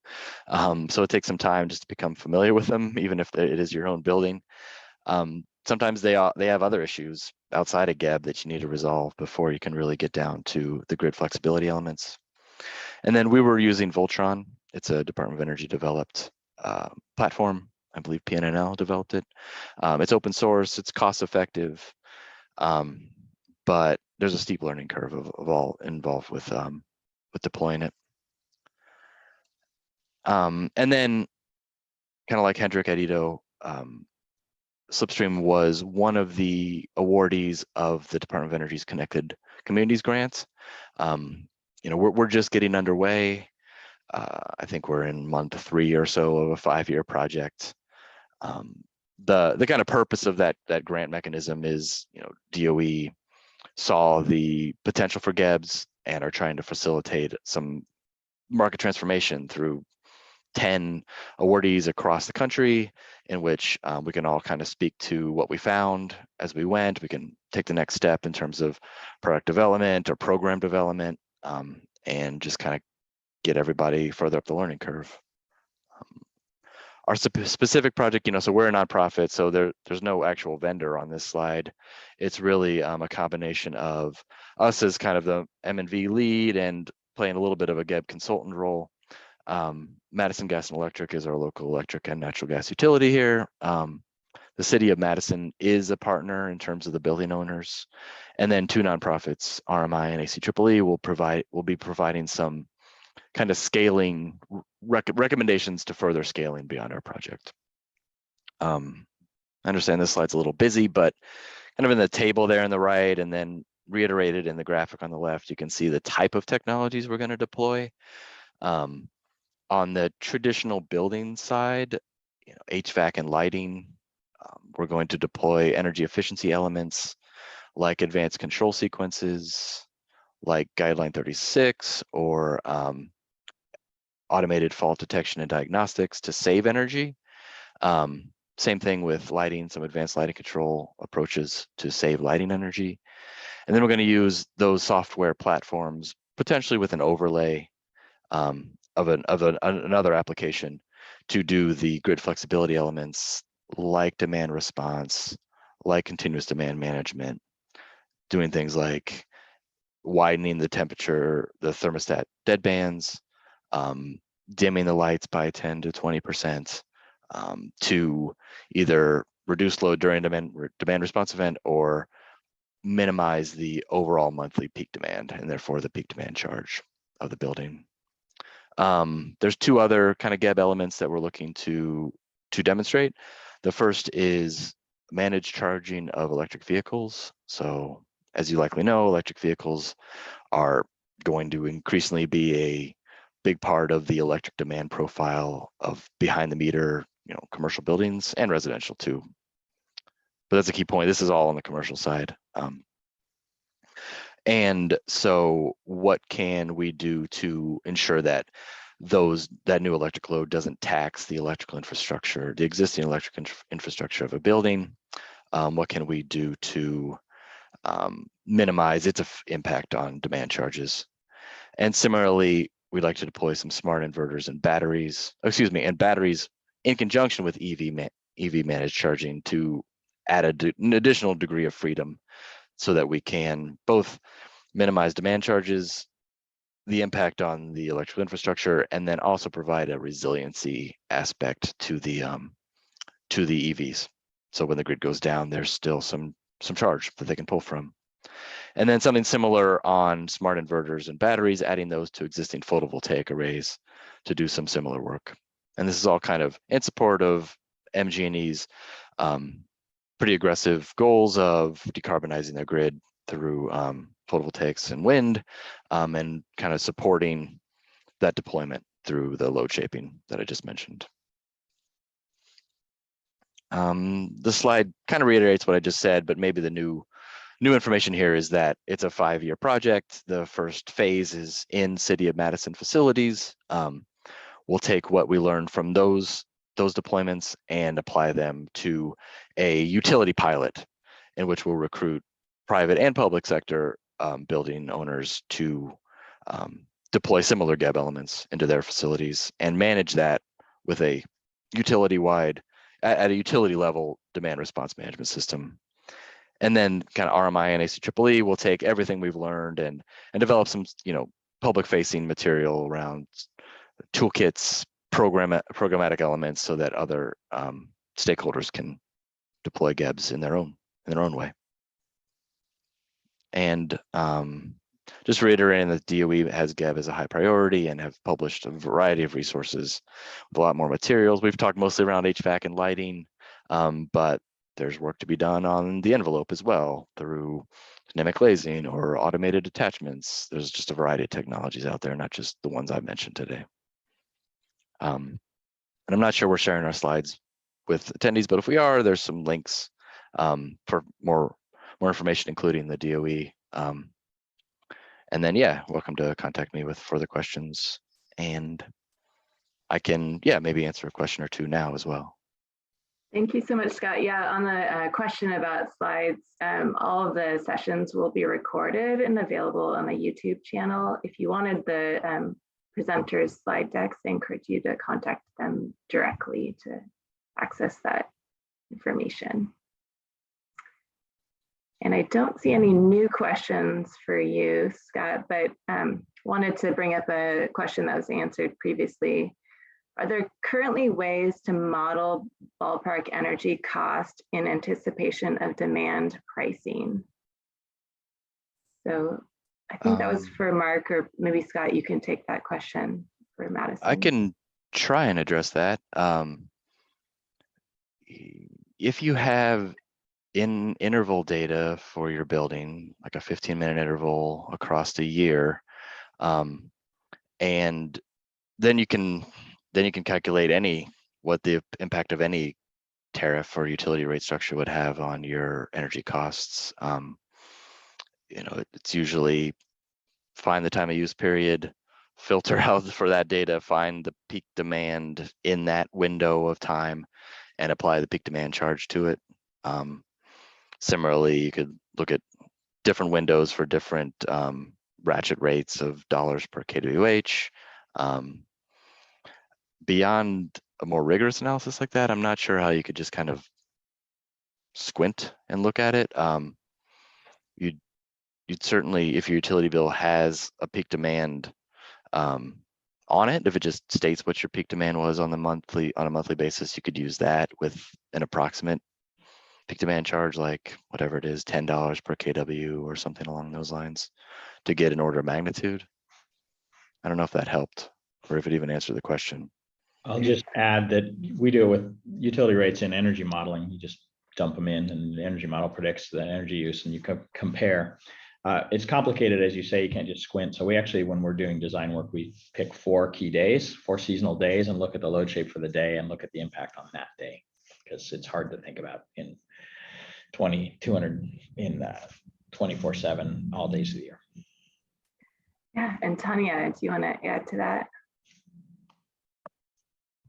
So it takes some time just to become familiar with them, even if it is your own building. Sometimes they have other issues outside of GEB that you need to resolve before you can really get down to the grid flexibility elements. And then we were using Voltron. It's a Department of Energy developed platform. I believe PNNL developed it. It's open source, it's cost effective, but there's a steep learning curve of all involved with deploying it. And then kind of like Hendrik at Edo, SlipStream was one of the awardees of the Department of Energy's Connected Communities grants. We're just getting underway. I think we're in month 3 or so of a 5-year project. The kind of purpose of that grant mechanism is, DOE saw the potential for GEBs and are trying to facilitate some market transformation through 10 awardees across the country, in which we can all kind of speak to what we found as we went. We can take the next step in terms of product development or program development, and just kind of get everybody further up the learning curve. Our specific project, so we're a nonprofit, so there's no actual vendor on this slide. It's really a combination of us as kind of the M&V lead and playing a little bit of a GEB consultant role. Madison Gas and Electric is our local electric and natural gas utility here. The city of Madison is a partner in terms of the building owners, and then 2 nonprofits, RMI and ACEEE, will be providing some kind of scaling recommendations to further scaling beyond our project. I understand this slide's a little busy, but kind of in the table there on the right, and then reiterated in the graphic on the left, you can see the type of technologies we're going to deploy. On the traditional building side, HVAC and lighting, we're going to deploy energy efficiency elements like advanced control sequences, like Guideline 36, or automated fault detection and diagnostics to save energy. Same thing with lighting, some advanced lighting control approaches to save lighting energy. And then we're going to use those software platforms, potentially with an overlay of another application, to do the grid flexibility elements like demand response, like continuous demand management, doing things like widening the temperature, the thermostat deadbands, dimming the lights by 10 to 20%, to either reduce load during demand response event or minimize the overall monthly peak demand, and therefore the peak demand charge of the building. There's 2 other kind of GEB elements that we're looking to demonstrate. The first is managed charging of electric vehicles. So as you likely know, electric vehicles are going to increasingly be a big part of the electric demand profile of behind the meter, commercial buildings and residential too. But that's a key point. This is all on the commercial side. And so what can we do to ensure that that new electric load doesn't tax the electrical infrastructure, the existing electric infrastructure of a building. What can we do to minimize its impact on demand charges? And similarly, we'd like to deploy some smart inverters and batteries, and batteries in conjunction with EV managed charging to add an additional degree of freedom so that we can both minimize demand charges, the impact on the electrical infrastructure, and then also provide a resiliency aspect to the EVs. So when the grid goes down, there's still some charge that they can pull from. And then something similar on smart inverters and batteries, adding those to existing photovoltaic arrays to do some similar work. And this is all kind of in support of MG&E's pretty aggressive goals of decarbonizing their grid through photovoltaics and wind, and kind of supporting that deployment through the load shaping that I just mentioned. The slide kind of reiterates what I just said, but maybe the new information here is that it's a 5-year project. The first phase is in City of Madison facilities. We'll take what we learned from those deployments and apply them to a utility pilot in which we'll recruit private and public sector building owners to deploy similar GEB elements into their facilities and manage that with a utility-wide, at a utility level, demand response management system. And then kind of RMI and ACEEE will take everything we've learned and develop some, public facing material around toolkits, programmatic elements so that other stakeholders can deploy GEBs in their own way. And just reiterating that DOE has GEB as a high priority and have published a variety of resources with a lot more materials. We've talked mostly around HVAC and lighting, but there's work to be done on the envelope as well through dynamic glazing or automated attachments. There's just a variety of technologies out there, not just the ones I've mentioned today. And I'm not sure we're sharing our slides with attendees, but if we are, there's some links for more information, including the DOE. And then, yeah, welcome to contact me with further questions. And I can, maybe answer a question or two now as well. Thank you so much, Scott. Yeah, on the question about slides, all of the sessions will be recorded and available on the YouTube channel. If you wanted the presenters' slide decks, I encourage you to contact them directly to access that information. And I don't see any new questions for you, Scott, but wanted to bring up a question that was answered previously. Are there currently ways to model ballpark energy cost in anticipation of demand pricing? So I think that was for Mark, or maybe Scott, you can take that question for Madison. I can try and address that. If you have interval data for your building, like a 15-minute interval across the year, and then you can calculate what the impact of any tariff or utility rate structure would have on your energy costs. It's usually find the time of use period, filter out for that data, find the peak demand in that window of time, and apply the peak demand charge to it. Similarly, you could look at different windows for different ratchet rates of dollars per kWh. Beyond a more rigorous analysis like that, I'm not sure how you could just kind of squint and look at it. You'd certainly, if your utility bill has a peak demand on it, if it just states what your peak demand was on a monthly basis, you could use that with an approximate peak demand charge, like whatever it is, $10 per kW or something along those lines, to get an order of magnitude. I don't know if that helped or if it even answered the question. I'll just add that we do it with utility rates and energy modeling. You just dump them in and the energy model predicts the energy use and you compare. It's complicated, as you say, you can't just squint. So we actually, when we're doing design work, we pick 4 key days, 4 seasonal days, and look at the load shape for the day and look at the impact on that day, because it's hard to think about in 24/7 all days of the year. Yeah, and Tanya, do you want to add to that?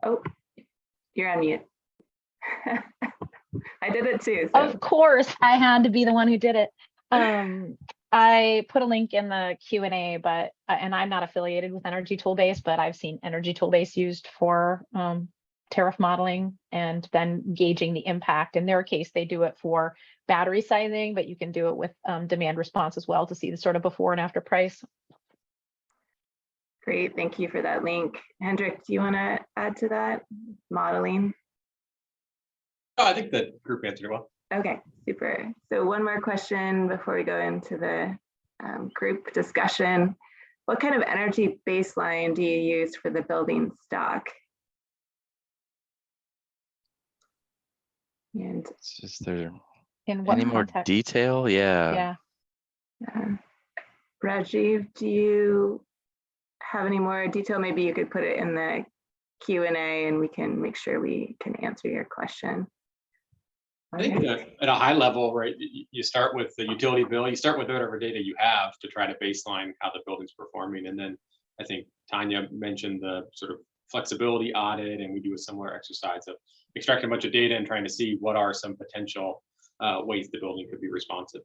Oh, you're on mute. I did it too. So. Of course, I had to be the one who did it. I put a link in the Q&A, but and I'm not affiliated with Energy Toolbase, but I've seen Energy Toolbase used for tariff modeling and then gauging the impact. In their case, they do it for battery sizing, but you can do it with demand response as well to see the sort of before and after price. Great, thank you for that link. Hendrik, do you want to add to that modeling? Oh, I think the group answered it well. Okay, super. So one more question before we go into the group discussion. What kind of energy baseline do you use for the building stock? And It's just there. In what Any more context? detail? Yeah. Rajiv, do you have any more detail? Maybe you could put it in the Q&A and we can make sure we can answer your question. I think at a high level, right, you start with the utility bill, you start with whatever data you have to try to baseline how the building's performing. And then I think Tanya mentioned the sort of flexibility audit, and we do a similar exercise of extracting a bunch of data and trying to see what are some potential ways the building could be responsive.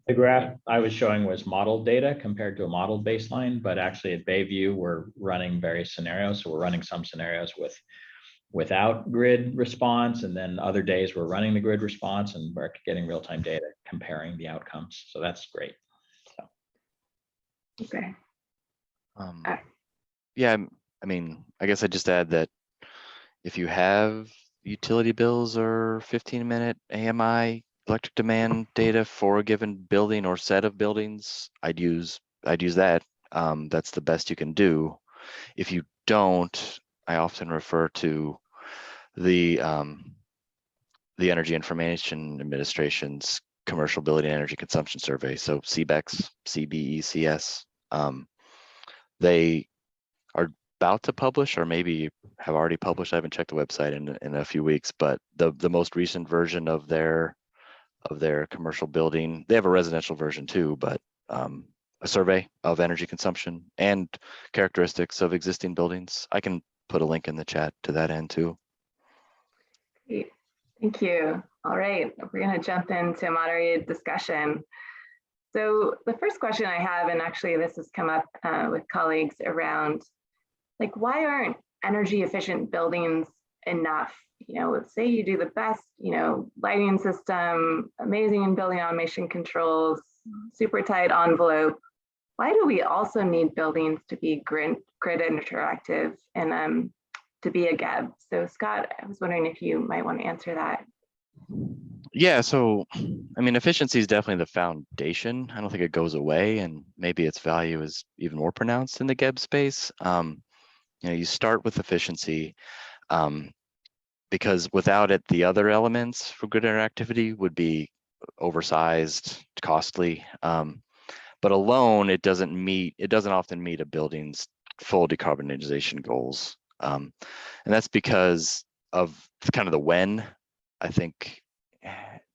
The graph I was showing was modeled data compared to a modeled baseline, but actually at Bayview, we're running various scenarios. So we're running some scenarios without grid response, and then other days we're running the grid response and we're getting real-time data comparing the outcomes. So that's great. So. Okay. Yeah, I mean, I guess I just add that if you have utility bills or 15-minute AMI electric demand data for a given building or set of buildings, I'd use that. That's the best you can do. If you don't, I often refer to the Energy Information Administration's Commercial Building Energy Consumption Survey, so CBECS, CBECS. They are about to publish, or maybe have already published. I haven't checked the website in a few weeks, but the most recent version of their commercial building, they have a residential version too, but a survey of energy consumption and characteristics of existing buildings. I can put a link in the chat to that end too. Great. Thank you. All right, we're going to jump into moderated discussion. So the first question I have, and actually this has come up with colleagues around, like, why aren't energy efficient buildings enough? You know, let's say you do the best, you know, lighting system, amazing in building automation controls, super tight envelope. Why do we also need buildings to be grid interactive and to be a GEB? So Scott, I was wondering if you might want to answer that. Yeah, so I mean, efficiency is definitely the foundation. I don't think it goes away, and maybe its value is even more pronounced in the GEB space. You know, you start with efficiency because without it, the other elements for grid interactivity would be oversized, costly. But alone, it doesn't often meet a building's full decarbonization goals. And that's because of kind of the when. I think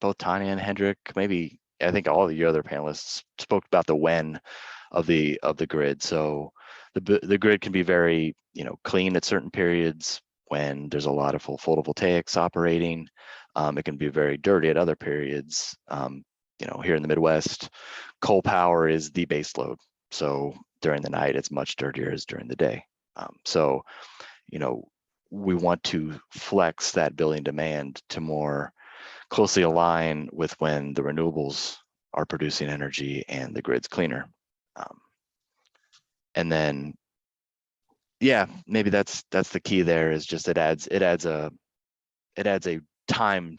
both Tanya and Hendrik, maybe I think all of your other panelists spoke about the when of the grid. So the grid can be very, you know, clean at certain periods when there's a lot of full photovoltaics operating. It can be very dirty at other periods. You know, here in the Midwest, coal power is the base load. So during the night, it's much dirtier as during the day. So, you know, we want to flex that building demand to more closely align with when the renewables are producing energy and the grid's cleaner. And then, yeah, maybe that's the key there, is just it adds a time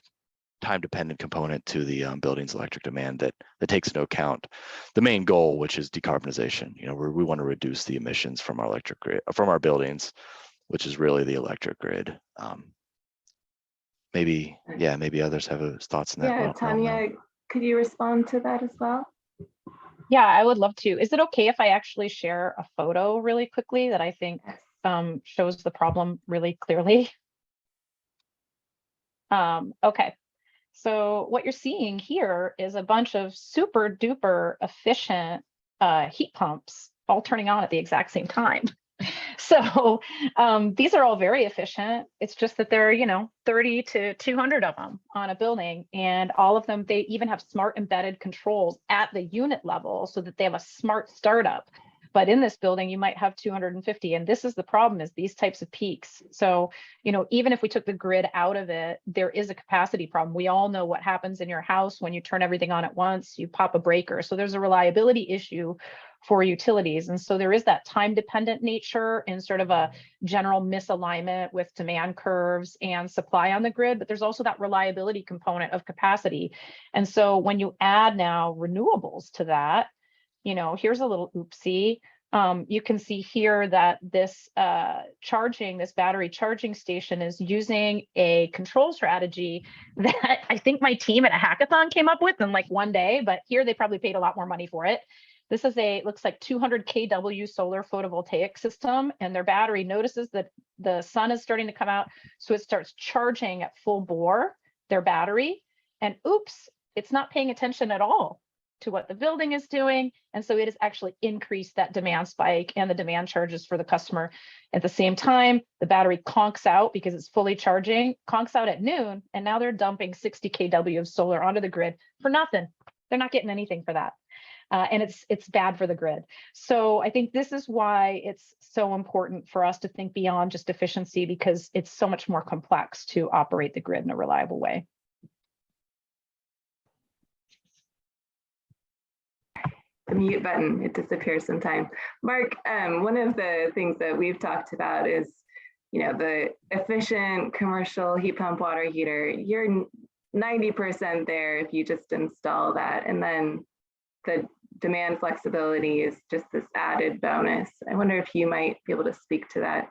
dependent component to the building's electric demand that takes into account the main goal, which is decarbonization. You know, we want to reduce the emissions from our electric grid, from our buildings, which is really the electric grid. Maybe others have thoughts on that. Yeah, Tanya, could you respond to that as well? Yeah, I would love to. Is it okay if I actually share a photo really quickly that I think shows the problem really clearly? Okay, so what you're seeing here is a bunch of super duper efficient heat pumps all turning on at the exact same time. So these are all very efficient. It's just that there are, 30 to 200 of them on a building, and all of them, they even have smart embedded controls at the unit level so that they have a smart startup. But in this building, you might have 250. And this is the problem, is these types of peaks. So, even if we took the grid out of it, there is a capacity problem. We all know what happens in your house when you turn everything on at once, you pop a breaker. So there's a reliability issue for utilities. And so there is that time dependent nature and sort of a general misalignment with demand curves and supply on the grid, but there's also that reliability component of capacity. And so when you add now renewables to that, here's a little oopsie. You can see here that this this battery charging station is using a control strategy that I think my team at a hackathon came up with in like one day, but here they probably paid a lot more money for it. This is looks like 200 kW solar photovoltaic system, and their battery notices that the sun is starting to come out. So it starts charging at full bore, their battery, and oops, it's not paying attention at all to what the building is doing. And so it has actually increased that demand spike and the demand charges for the customer. At the same time, the battery conks out because it's fully charging, conks out at noon, and now they're dumping 60 kW of solar onto the grid for nothing. They're not getting anything for that. And it's bad for the grid. So I think this is why it's so important for us to think beyond just efficiency, because it's so much more complex to operate the grid in a reliable way. The mute button, it disappears sometimes. Mark, one of the things that we've talked about is, the efficient commercial heat pump water heater. You're 90% there if you just install that, and then the demand flexibility is just this added bonus. I wonder if you might be able to speak to that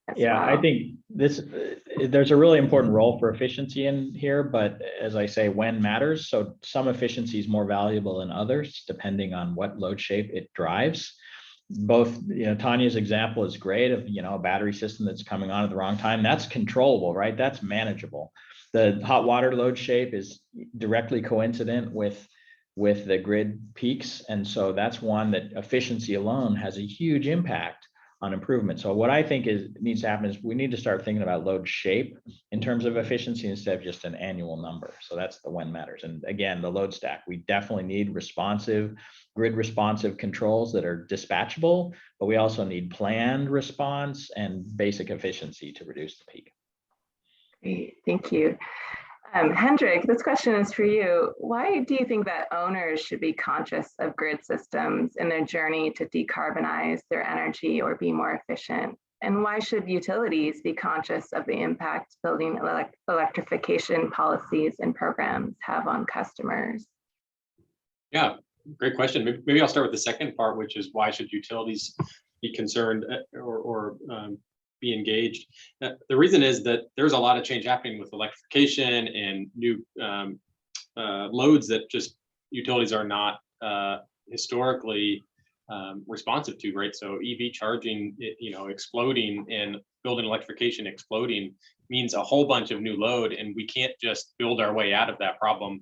as well. I think there's a really important role for efficiency in here, but as I say, when matters. So some efficiency is more valuable than others, depending on what load shape it drives. Both, Tanya's example is great of, a battery system that's coming on at the wrong time. That's controllable, right? That's manageable. The hot water load shape is directly coincident with the grid peaks. And so that's one that efficiency alone has a huge impact on improvement. So what I think needs to happen is we need to start thinking about load shape in terms of efficiency instead of just an annual number. So that's the when matters. And again, the load stack, we definitely need grid responsive controls that are dispatchable, but we also need planned response and basic efficiency to reduce the peak. Great, thank you. Hendrik, this question is for you. Why do you think that owners should be conscious of grid systems in their journey to decarbonize their energy or be more efficient? And why should utilities be conscious of the impact building electrification policies and programs have on customers? Yeah, great question. Maybe I'll start with the second part, which is why should utilities be concerned or be engaged? The reason is that there's a lot of change happening with electrification and new loads that just utilities are not historically responsive to, right? So EV charging, exploding, and building electrification exploding means a whole bunch of new load, and we can't just build our way out of that problem.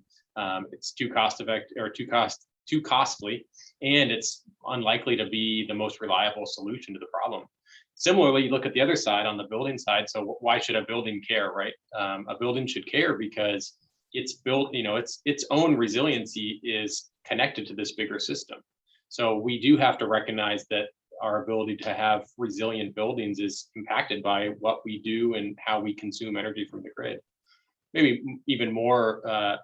It's too cost-effective or too costly, and it's unlikely to be the most reliable solution to the problem. Similarly, you look at the other side, on the building side. So why should a building care, right? A building should care because it's built, its own resiliency is connected to this bigger system. So we do have to recognize that our ability to have resilient buildings is impacted by what we do and how we consume energy from the grid. Maybe even more,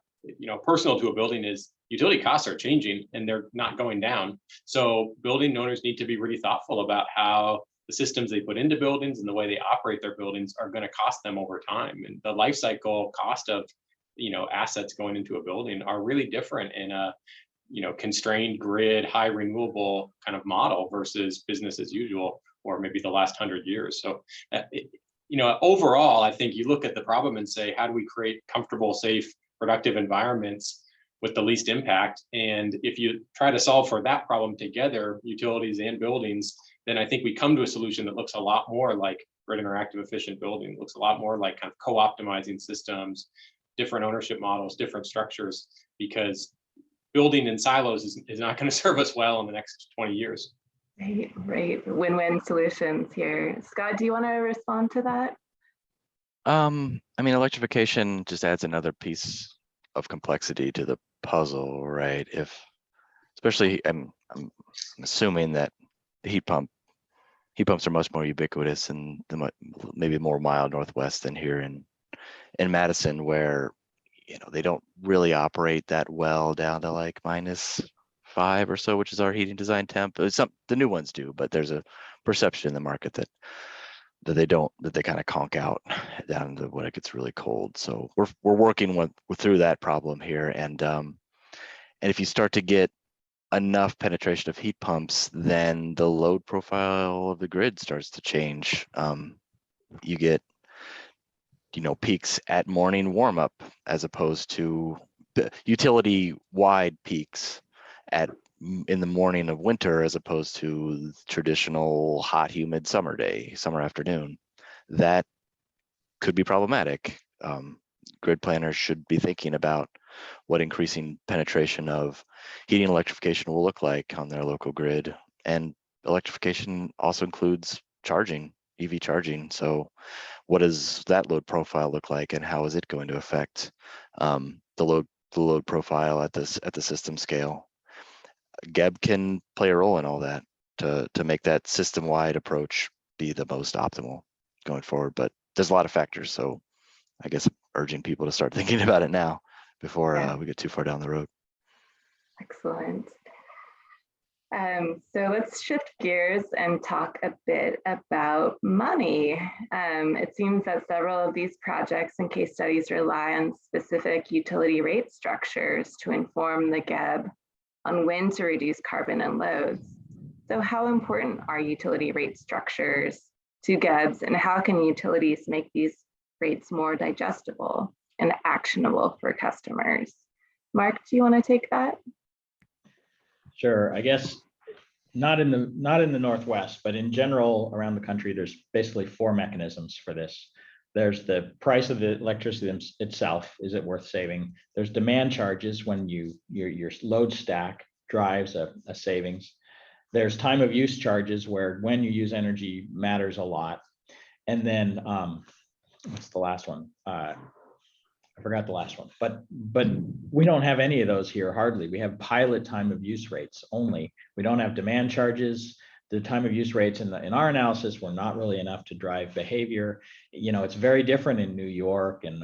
personal to a building is utility costs are changing and they're not going down. So building owners need to be really thoughtful about how the systems they put into buildings and the way they operate their buildings are going to cost them over time. And the life cycle cost of, assets going into a building are really different in a, constrained grid, high renewable kind of model versus business as usual, or maybe the last 100 years. So, overall, I think you look at the problem and say, how do we create comfortable, safe, productive environments with the least impact? And if you try to solve for that problem together, utilities and buildings, then I think we come to a solution that looks a lot more like grid interactive efficient building, looks a lot more like kind of co-optimizing systems, different ownership models, different structures, because building in silos is not going to serve us well in the next 20 years. Right. Win-win solutions here. Scott, do you want to respond to that? I mean, electrification just adds another piece of complexity to the puzzle, right? Especially, I'm assuming that the heat pumps are much more ubiquitous in the maybe more mild Northwest than here in Madison, where they don't really operate that well down to like -5 or so, which is our heating design temp. The new ones do, but there's a perception in the market that they kind of conk out down to when it gets really cold. So we're working through that problem here, and if you start to get enough penetration of heat pumps, then the load profile of the grid starts to change. You get peaks at morning warm up as opposed to the utility-wide peaks in the morning of winter as opposed to traditional hot, humid summer afternoon. That could be problematic. Grid planners should be thinking about what increasing penetration of heating and electrification will look like on their local grid. And electrification also includes charging, EV charging. So what does that load profile look like, and how is it going to affect the load profile at the system scale? GEB can play a role in all that to make that system-wide approach be the most optimal going forward. But there's a lot of factors, so I guess urging people to start thinking about it now before we get too far down the road. Excellent. So let's shift gears and talk a bit about money. It seems that several of these projects and case studies rely on specific utility rate structures to inform the GEB on when to reduce carbon and loads. So how important are utility rate structures to GEBs, and how can utilities make these rates more digestible and actionable for customers? Mark, do you want to take that? Sure. I guess not in the Northwest, but in general around the country, there's basically 4 mechanisms for this. There's the price of the electricity itself. Is it worth saving? There's demand charges when your load stack drives a savings. There's time of use charges where when you use energy matters a lot. And then what's the last one? I forgot the last one, but we don't have any of those here, hardly. We have pilot time of use rates only. We don't have demand charges. The time of use rates in our analysis were not really enough to drive behavior. It's very different in New York and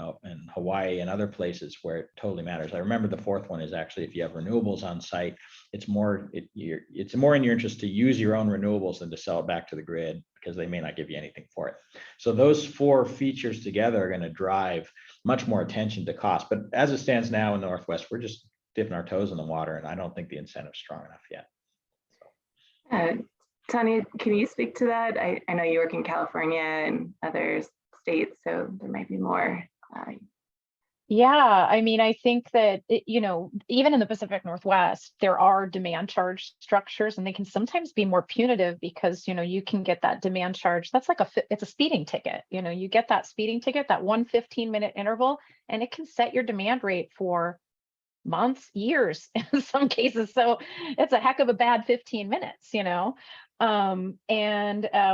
Hawaii and other places where it totally matters. I remember the 4th one is actually if you have renewables on site, it's more in your interest to use your own renewables than to sell it back to the grid, because they may not give you anything for it. So those 4 features together are going to drive much more attention to cost. But as it stands now in the Northwest, we're just dipping our toes in the water, and I don't think the incentive's strong enough yet. Tanya, can you speak to that? I know you work in California and other states, so there might be more. Yeah, I mean, I think that, even in the Pacific Northwest, there are demand charge structures, and they can sometimes be more punitive because, you can get that demand charge. That's like it's a speeding ticket. You get that speeding ticket, that 1 15-minute interval, and it can set your demand rate for months, years in some cases. So it's a heck of a bad 15 minutes,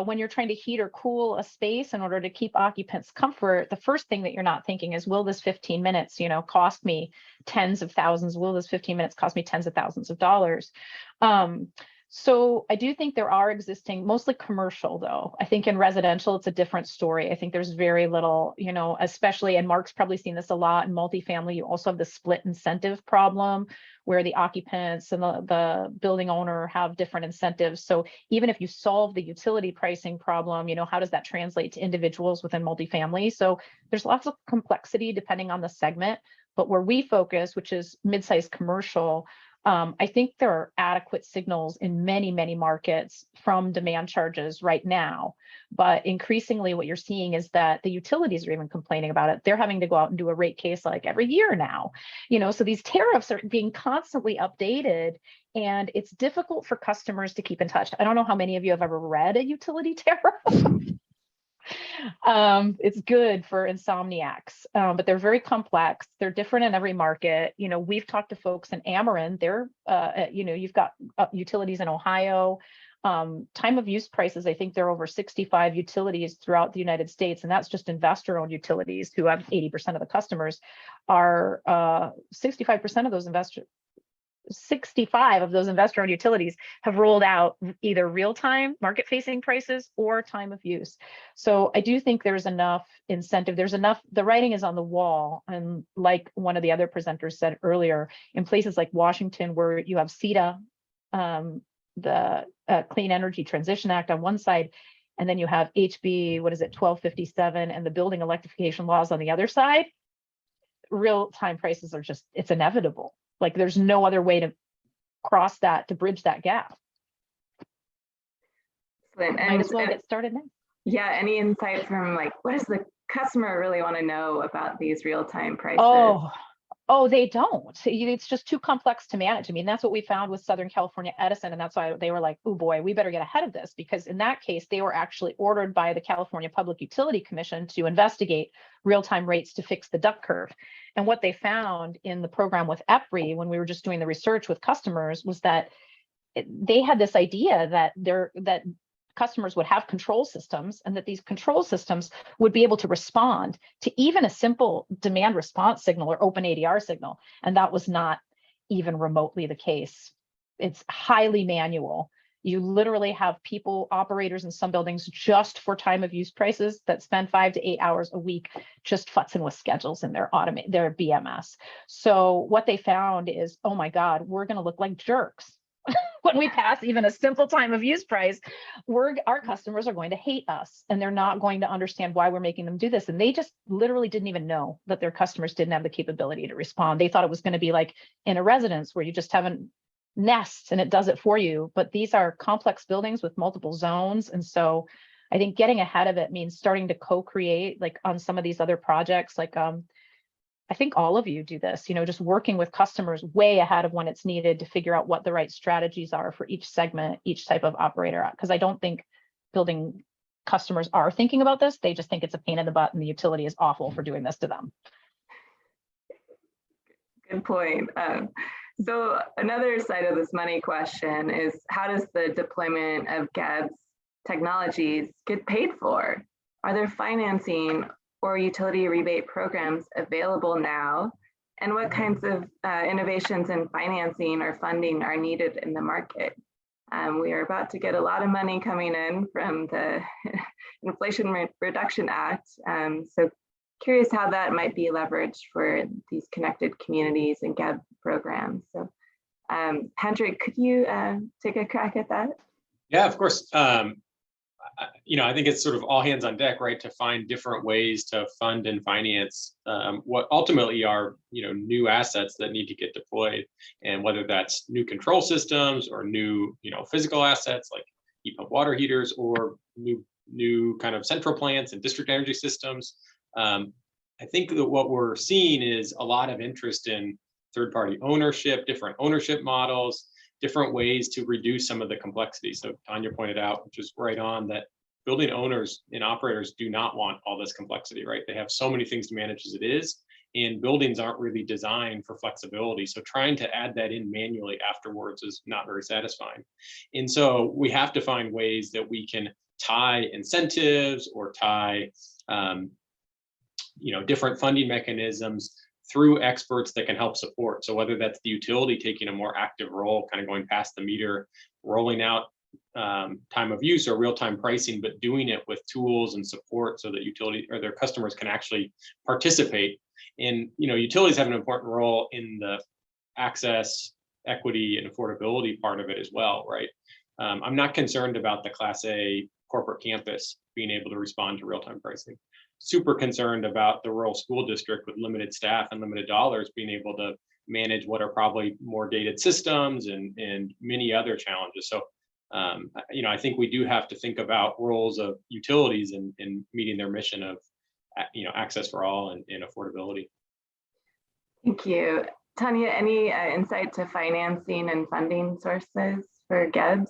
when you're trying to heat or cool a space in order to keep occupants comfort, the first thing that you're not thinking is, will this 15 minutes, cost me tens of thousands? Will this 15 minutes cost me tens of thousands of dollars? So I do think there are existing, mostly commercial though. I think in residential, it's a different story. I think there's very little, especially, and Mark's probably seen this a lot in multifamily, you also have the split incentive problem where the occupants and the building owner have different incentives. So even if you solve the utility pricing problem, how does that translate to individuals within multifamily? So there's lots of complexity depending on the segment, but where we focus, which is mid-sized commercial, I think there are adequate signals in many, many markets from demand charges right now, but increasingly what you're seeing is that the utilities are even complaining about it. They're having to go out and do a rate case like every year now, so these tariffs are being constantly updated, and it's difficult for customers to keep in touch. I don't know how many of you have ever read a utility tariff. It's good for insomniacs, but they're very complex. They're different in every market. We've talked to folks in Ameren. They're, you've got utilities in Ohio, Time of use prices, I think there are over 65 utilities throughout the United States, and that's just investor-owned utilities who have 80% of the customers are 65% of those 65 of those investor-owned utilities have rolled out either real-time market-facing prices or time of use. So I do think there's enough incentive, there's enough, the writing is on the wall. And like one of the other presenters said earlier, in places like Washington, where you have CETA, the Clean Energy Transition Act on one side, and then you have HB, 1257, and the building electrification laws on the other side, real-time prices are just, it's inevitable. Like there's no other way to cross that, to bridge that gap. Might as well get started now. Yeah, any insights from like, what does the customer really want to know about these real-time prices? Oh, they don't. It's just too complex to manage. I mean, that's what we found with Southern California Edison. And that's why they were like, oh boy, we better get ahead of this, because in that case, they were actually ordered by the California Public Utility Commission to investigate real-time rates to fix the duck curve. And what they found in the program with EPRI, when we were just doing the research with customers, was that they had this idea that customers would have control systems, and that these control systems would be able to respond to even a simple demand response signal or open ADR signal. And that was not even remotely the case. It's highly manual. You literally have people, operators in some buildings, just for time of use prices, that spend 5 to 8 hours a week just futzing with schedules in their BMS. So what they found is, oh my God, we're going to look like jerks. When we pass even a simple time of use price, our customers are going to hate us, and they're not going to understand why we're making them do this. And they just literally didn't even know that their customers didn't have the capability to respond. They thought it was going to be like in a residence where you just have a nest and it does it for you. But these are complex buildings with multiple zones. And so I think getting ahead of it means starting to co-create, like on some of these other projects, like I think all of you do this, just working with customers way ahead of when it's needed to figure out what the right strategies are for each segment, each type of operator. Because I don't think building customers are thinking about this. They just think it's a pain in the butt and the utility is awful for doing this to them. Good point. So another side of this money question is, how does the deployment of GEBs technologies get paid for? Are there financing or utility rebate programs available now? And what kinds of innovations in financing or funding are needed in the market? We are about to get a lot of money coming in from the Inflation Reduction Act. So curious how that might be leveraged for these connected communities and GEB programs. So Hendrik, could you take a crack at that? Yeah, of course. I think it's sort of all hands on deck, right, to find different ways to fund and finance what ultimately are, new assets that need to get deployed, and whether that's new control systems or new, physical assets like heat pump water heaters, or new kind of central plants and district energy systems. I think that what we're seeing is a lot of interest in third-party ownership, different ownership models, different ways to reduce some of the complexity. So Tanya pointed out, which is right on, that building owners and operators do not want all this complexity, right? They have so many things to manage as it is, and buildings aren't really designed for flexibility. So trying to add that in manually afterwards is not very satisfying. And so we have to find ways that we can tie incentives or tie, different funding mechanisms through experts that can help support. So whether that's the utility taking a more active role, kind of going past the meter, rolling out time of use or real-time pricing, but doing it with tools and support so that utility or their customers can actually participate. And utilities have an important role in the access, equity, and affordability part of it as well, right? I'm not concerned about the Class A corporate campus being able to respond to real-time pricing. Super concerned about the rural school district with limited staff and limited dollars being able to manage what are probably more dated systems and many other challenges. So, I think we do have to think about roles of utilities in meeting their mission of, access for all and affordability. Thank you. Tanya, any insight to financing and funding sources for GEBs?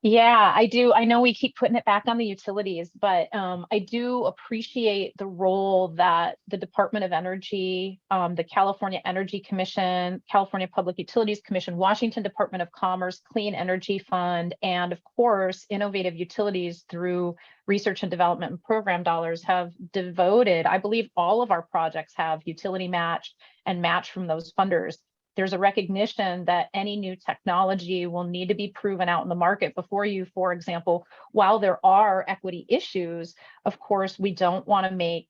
Yeah, I do. I know we keep putting it back on the utilities, but I do appreciate the role that the Department of Energy, the California Energy Commission, California Public Utilities Commission, Washington Department of Commerce, Clean Energy Fund, and of course, Innovative Utilities through research and development and program dollars have devoted. I believe all of our projects have utility match and match from those funders. There's a recognition that any new technology will need to be proven out in the market before you, for example, while there are equity issues, of course, we don't want to make,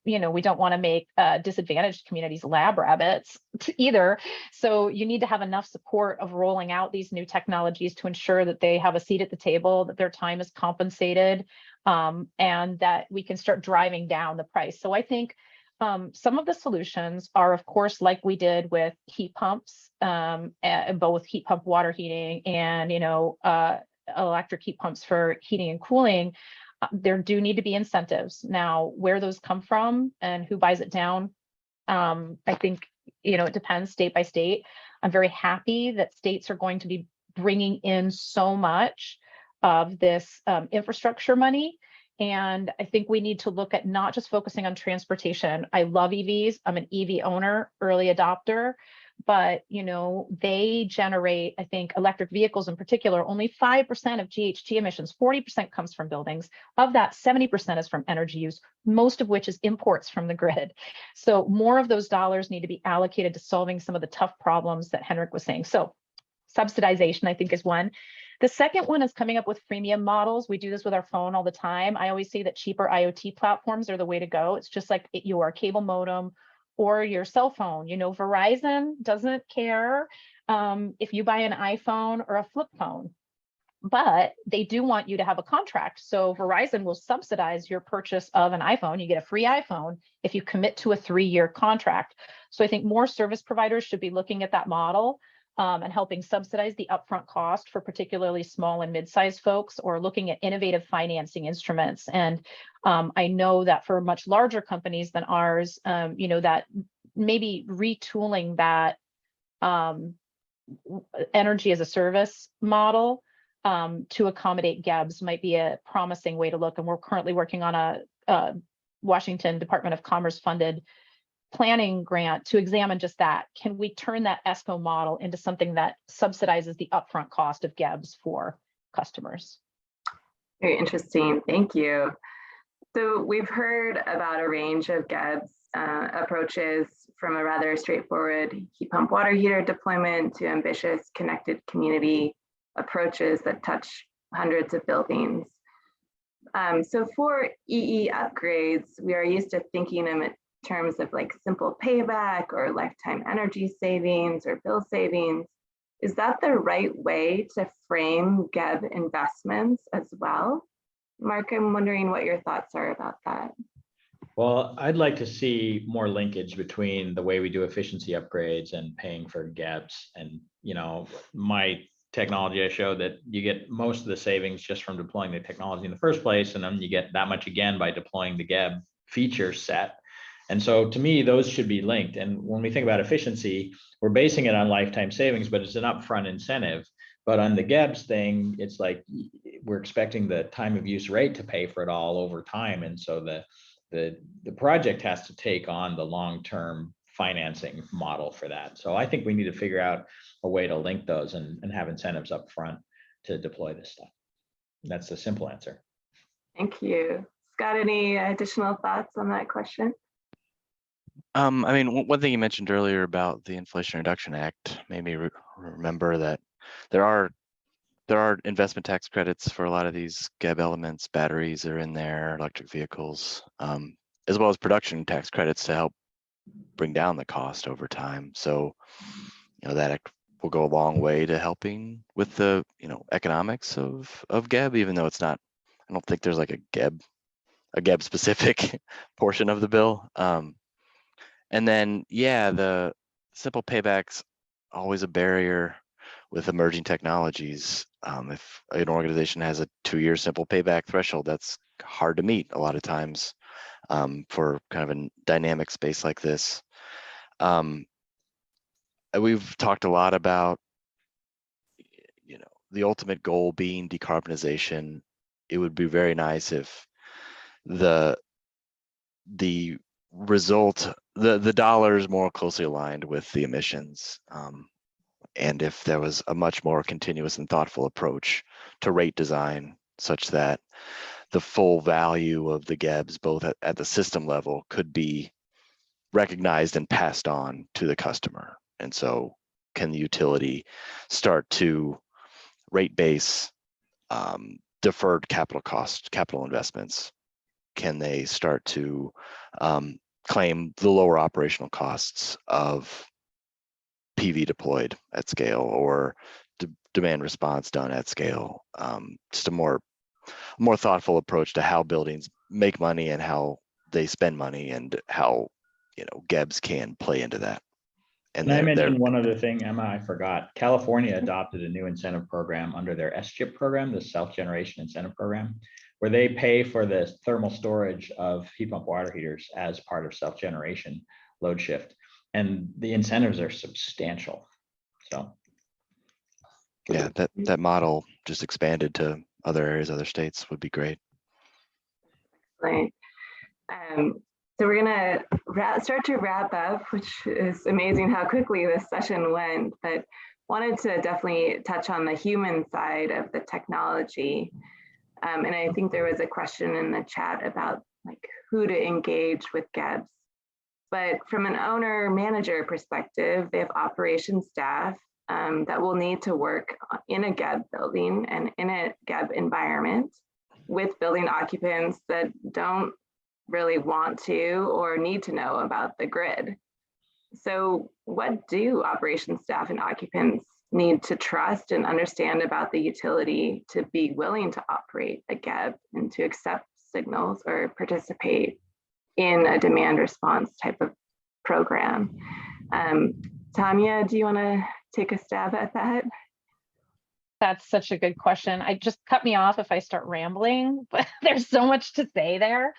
we don't want to make disadvantaged communities lab rabbits either. So you need to have enough support of rolling out these new technologies to ensure that they have a seat at the table, that their time is compensated, and that we can start driving down the price. So I think some of the solutions are, of course, like we did with heat pumps, both heat pump water heating and, electric heat pumps for heating and cooling. There do need to be incentives. Now, where those come from and who buys it down, I think, it depends state by state. I'm very happy that states are going to be bringing in so much of this infrastructure money. And I think we need to look at not just focusing on transportation. I love EVs. I'm an EV owner, early adopter, but they generate, I think, electric vehicles in particular, only 5% of GHG emissions, 40% comes from buildings. Of that, 70% is from energy use, most of which is imports from the grid. So more of those dollars need to be allocated to solving some of the tough problems that Hendrik was saying. So subsidization, I think, is one. The second one is coming up with freemium models. We do this with our phone all the time. I always say that cheaper IoT platforms are the way to go. It's just like your cable modem or your cell phone. Verizon doesn't care if you buy an iPhone or a flip phone, but they do want you to have a contract. So Verizon will subsidize your purchase of an iPhone. You get a free iPhone if you commit to a 3-year contract. So I think more service providers should be looking at that model. And helping subsidize the upfront cost for particularly small and mid-sized folks, or looking at innovative financing instruments. And I know that for much larger companies than ours, that maybe retooling that energy as a service model to accommodate GEBs might be a promising way to look. And we're currently working on a Washington Department of Commerce funded planning grant to examine just that. Can we turn that ESCO model into something that subsidizes the upfront cost of GEBs for customers? Very interesting. Thank you. So we've heard about a range of GEBs approaches, from a rather straightforward heat pump water heater deployment to ambitious connected community approaches that touch hundreds of buildings. So for EE upgrades, we are used to thinking in terms of like simple payback or lifetime energy savings or bill savings. Is that the right way to frame GEB investments as well? Mark, I'm wondering what your thoughts are about that. Well, I'd like to see more linkage between the way we do efficiency upgrades and paying for GEBs. And, my technology, I showed that you get most of the savings just from deploying the technology in the first place. And then you get that much again by deploying the GEB feature set. And so to me, those should be linked. And when we think about efficiency, we're basing it on lifetime savings, but it's an upfront incentive. But on the GEBs thing, it's like we're expecting the time of use rate to pay for it all over time. And so the project has to take on the long-term financing model for that. So I think we need to figure out a way to link those and have incentives up front to deploy this stuff. That's the simple answer. Thank you. Scott, any additional thoughts on that question? One thing you mentioned earlier about the Inflation Reduction Act made me remember that there are investment tax credits for a lot of these GEB elements. Batteries are in there, electric vehicles, as well as production tax credits to help bring down the cost over time. So, that will go a long way to helping with the economics of GEB, even though it's not. I don't think there's like a GEB specific portion of the bill. And then, the simple payback's always a barrier with emerging technologies. If an organization has a 2-year simple payback threshold, that's hard to meet a lot of times for kind of a dynamic space like this. We've talked a lot about, the ultimate goal being decarbonization, it would be very nice if the result, the dollars more closely aligned with the emissions. And if there was a much more continuous and thoughtful approach to rate design, such that the full value of the GEBs, both at the system level, could be recognized and passed on to the customer. And so can the utility start to rate base deferred capital investments? Can they start to claim the lower operational costs of PV deployed at scale, or demand response done at scale? Just a more thoughtful approach to how buildings make money and how they spend money, and how, you know, GEBs can play into that. And I mentioned one other thing, Emma, I forgot. California adopted a new incentive program under their SGIP program, the Self-Generation Incentive Program, where they pay for the thermal storage of heat pump water heaters as part of self-generation load shift. And the incentives are substantial. So yeah, that model just expanded to other areas, other states would be great. Right. So we're gonna start to wrap up, which is amazing how quickly this session went, but wanted to definitely touch on the human side of the technology. And I think there was a question in the chat about like who to engage with GEBs. But from an owner manager perspective, they have operations staff that will need to work in a GEB building and in a GEB environment with building occupants that don't really want to or need to know about the grid. So what do operations staff and occupants need to trust and understand about the utility to be willing to operate a GEB and to accept signals or participate in a demand response type of program? Tanya, do you want to take a stab at that? That's such a good question. I just cut me off if I start rambling, but there's so much to say there.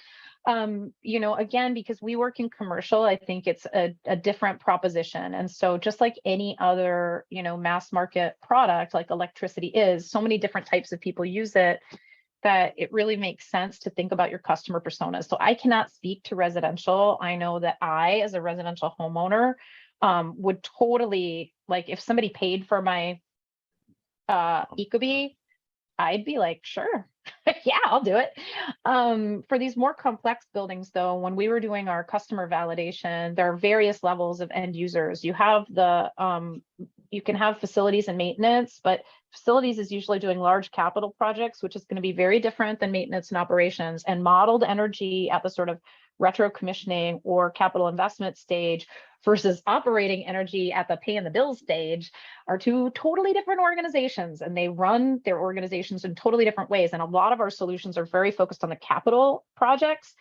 You know, again, because we work in commercial, I think it's a different proposition. And so just like any other, you know, mass market product like electricity is, so many different types of people use it, that it really makes sense to think about your customer personas. So I cannot speak to residential. I know that I, as a residential homeowner, would totally, like, if somebody paid for my Ecobee, I'd be like, sure, yeah, I'll do it. For these more complex buildings, though, when we were doing our customer validation, there are various levels of end users. You have the, you can have facilities and maintenance, but facilities is usually doing large capital projects, which is going to be very different than maintenance and operations. And modeled energy at the sort of retro commissioning or capital investment stage versus operating energy at the pay in the bill stage are two totally different organizations, and they run their organizations in totally different ways. And a lot of our solutions are very focused on the capital projects,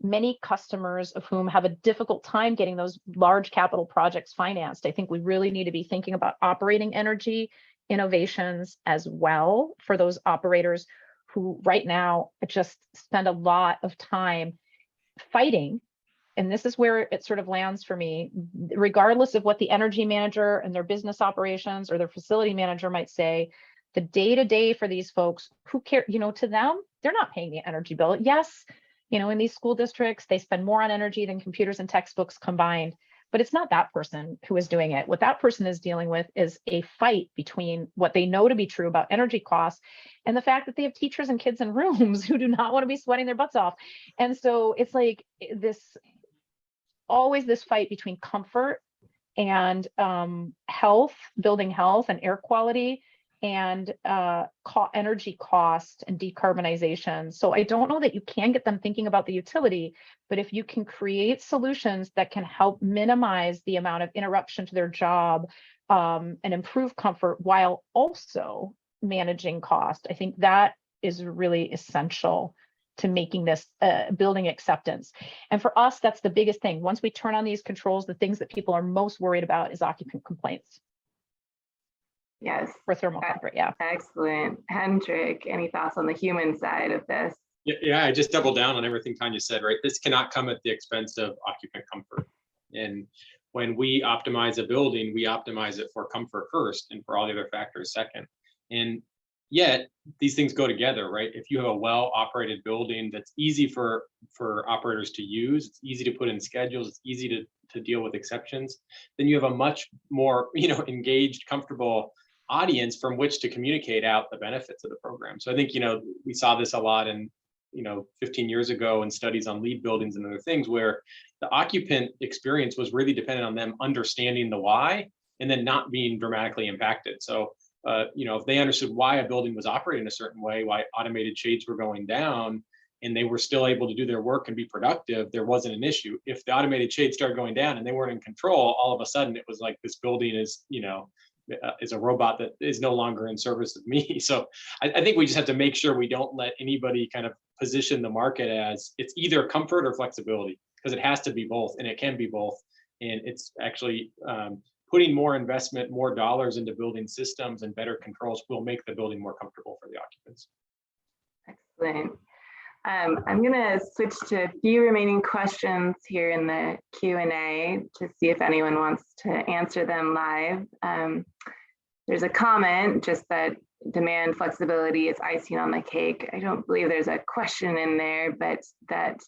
many customers of whom have a difficult time getting those large capital projects financed. I think we really need to be thinking about operating energy innovations as well for those operators who right now just spend a lot of time fighting. And this is where it sort of lands for me, regardless of what the energy manager and their business operations or their facility manager might say, the day-to-day for these folks, who care, you know, to them, they're not paying the energy bill. Yes, you know, in these school districts, they spend more on energy than computers and textbooks combined, but it's not that person who is doing it. What that person is dealing with is a fight between what they know to be true about energy costs and the fact that they have teachers and kids in rooms who do not want to be sweating their butts off. And so it's like this, always this fight between comfort and health, building health and air quality, and energy cost and decarbonization. So I don't know that you can get them thinking about the utility, but if you can create solutions that can help minimize the amount of interruption to their job and improve comfort while also managing cost, I think that is really essential to making this building acceptance. And for us, that's the biggest thing. Once we turn on these controls, the things that people are most worried about is occupant complaints. Yes. For thermal comfort, yeah. Excellent. Hendrik, any thoughts on the human side of this? Yeah, I just double down on everything Tanya said, right? This cannot come at the expense of occupant comfort. And when we optimize a building, we optimize it for comfort first and for all the other factors second. And Yet these things go together, right? If you have a well-operated building that's easy for operators to use, it's easy to put in schedules, it's easy to deal with exceptions, then you have a much more, engaged, comfortable audience from which to communicate out the benefits of the program. So I think, we saw this a lot in, 15 years ago in studies on LEED buildings and other things, where the occupant experience was really dependent on them understanding the why and then not being dramatically impacted. So if they understood why a building was operating a certain way, why automated shades were going down, and they were still able to do their work and be productive, there wasn't an issue. If the automated shades started going down and they weren't in control, all of a sudden it was like this building is, is a robot that is no longer in service of me. So I think we just have to make sure we don't let anybody kind of position the market as it's either comfort or flexibility, because it has to be both, and it can be both. And it's actually putting more investment, more dollars into building systems and better controls will make the building more comfortable for the occupants. Excellent. I'm going to switch to a few remaining questions here in the Q&A to see if anyone wants to answer them live. There's a comment just that demand flexibility is icing on the cake. I don't believe there's a question in there, but that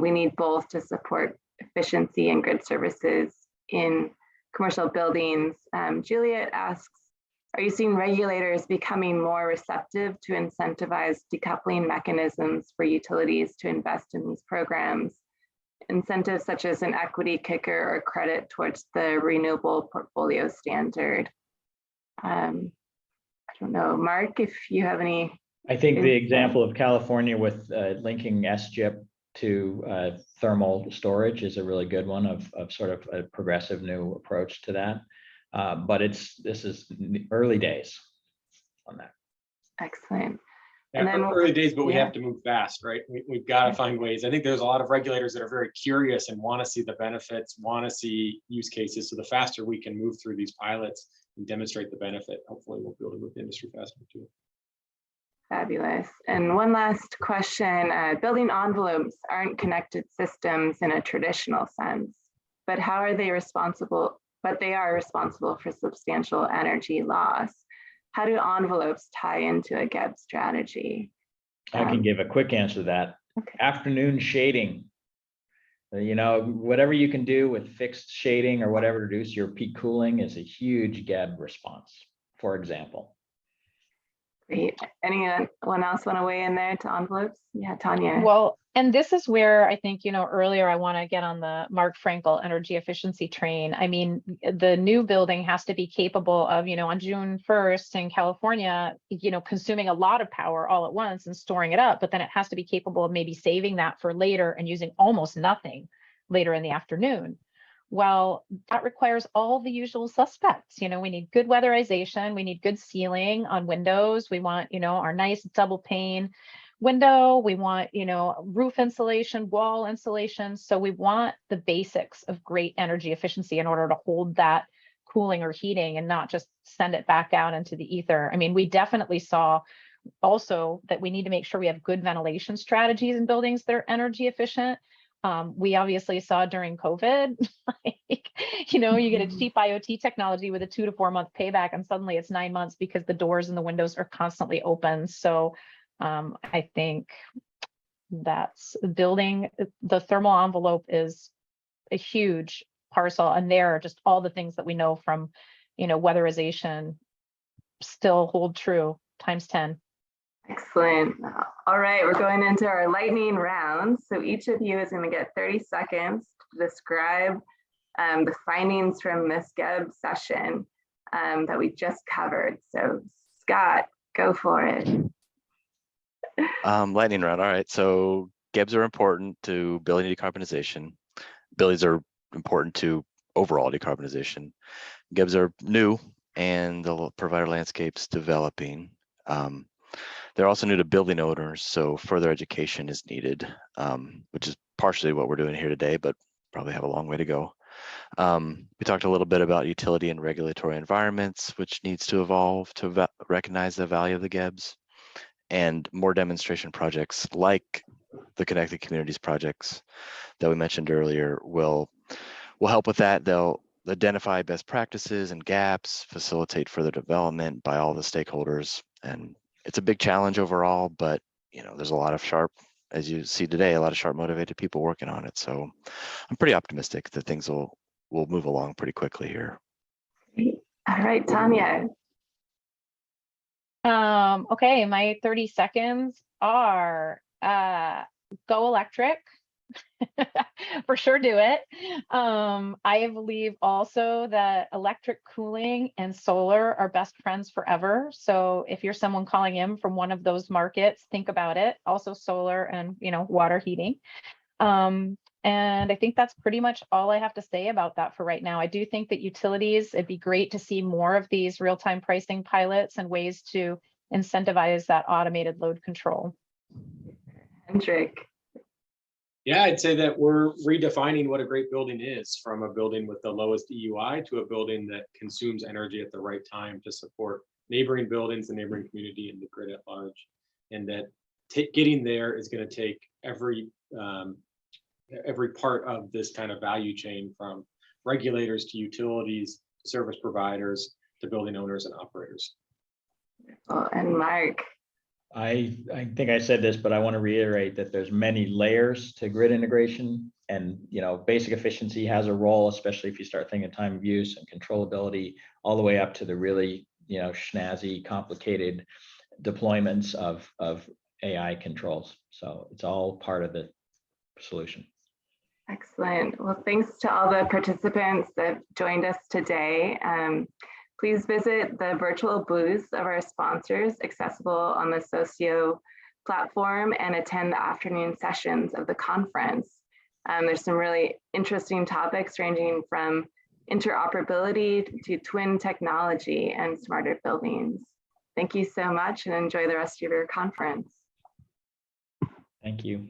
we need both to support efficiency and grid services in commercial buildings. Juliet asks, are you seeing regulators becoming more receptive to incentivize decoupling mechanisms for utilities to invest in these programs? Incentives such as an equity kicker or credit towards the renewable portfolio standard. I don't know, Mark, if you have any. I think the example of California with linking SGIP to thermal storage is a really good one of sort of a progressive new approach to that. But this is early days on that. Excellent. Yeah, And then early days, but we have to move fast, right? We've got to find ways. I think there's a lot of regulators that are very curious and want to see the benefits, want to see use cases. So the faster we can move through these pilots and demonstrate the benefit, hopefully we'll be able to move the industry faster too. Fabulous. And one last question, building envelopes aren't connected systems in a traditional sense, but how are they responsible? But they are responsible for substantial energy loss. How do envelopes tie into a GEB strategy? I can give a quick answer to that. Okay. Afternoon shading. Whatever you can do with fixed shading or whatever to reduce your peak cooling is a huge GEB response, for example. Great. Anyone else want to weigh in there to envelopes? Yeah, Tanya. Well, and this is where I think, earlier I want to get on the Mark Frankel energy efficiency train. I mean, the new building has to be capable of, on June 1st in California, consuming a lot of power all at once and storing it up, but then it has to be capable of maybe saving that for later and using almost nothing later in the afternoon. Well, that requires all the usual suspects. We need good weatherization. We need good sealing on windows. We want, our nice double pane window. We want, roof insulation, wall insulation. So we want the basics of great energy efficiency in order to hold that cooling or heating and not just send it back out into the ether. I mean, we definitely saw also that we need to make sure we have good ventilation strategies in buildings that are energy efficient. We obviously saw during COVID, you get a cheap IoT technology with a 2 to 4 month payback, and suddenly it's 9 months because the doors and the windows are constantly open. So I think that's building the thermal envelope is a huge parcel, and there are just all the things that we know from, weatherization still hold true times 10. Excellent. All right, we're going into our lightning round. So each of you is going to get 30 seconds to describe the findings from this GEB session that we just covered. So Scott, go for it. Lightning round. All right. So GEBs are important to building decarbonization. Buildings are important to overall decarbonization. GEBs are new and the provider landscape's developing. They're also new to building owners, so further education is needed, which is partially what we're doing here today, but probably have a long way to go. We talked a little bit about utility and regulatory environments, which needs to evolve to recognize the value of the GEBs, and more demonstration projects like the Connected Communities projects that we mentioned earlier will help with that. They'll identify best practices and gaps, facilitate further development by all the stakeholders, And it's a big challenge overall, but there's a lot of sharp, as you see today, a lot of sharp motivated people working on it. So I'm pretty optimistic that things will move along pretty quickly here. All right, Tanya. Okay, my 30 seconds are go electric. For sure, do it. I believe also that electric cooling and solar are best friends forever. So if you're someone calling in from one of those markets, think about it. Also solar and water heating. And I think that's pretty much all I have to say about that for right now. I do think that utilities, it'd be great to see more of these real-time pricing pilots and ways to incentivize that automated load control. Hendrik. Yeah, I'd say that we're redefining what a great building is, from a building with the lowest EUI to a building that consumes energy at the right time to support neighboring buildings, the neighboring community, and the grid at large. And that getting there is going to take every part of this kind of value chain, from regulators to utilities, service providers to building owners and operators. And Mark. I think I said this, but I want to reiterate that there's many layers to grid integration, and basic efficiency has a role, especially if you start thinking time of use and controllability, all the way up to the really snazzy, complicated deployments of AI controls. So it's all part of the solution. Excellent. Well, thanks to all the participants that joined us today. Please visit the virtual booths of our sponsors accessible on the Socio platform and attend the afternoon sessions of the conference. There's some really interesting topics ranging from interoperability to twin technology and smarter buildings. Thank you so much and enjoy the rest of your conference. Thank you.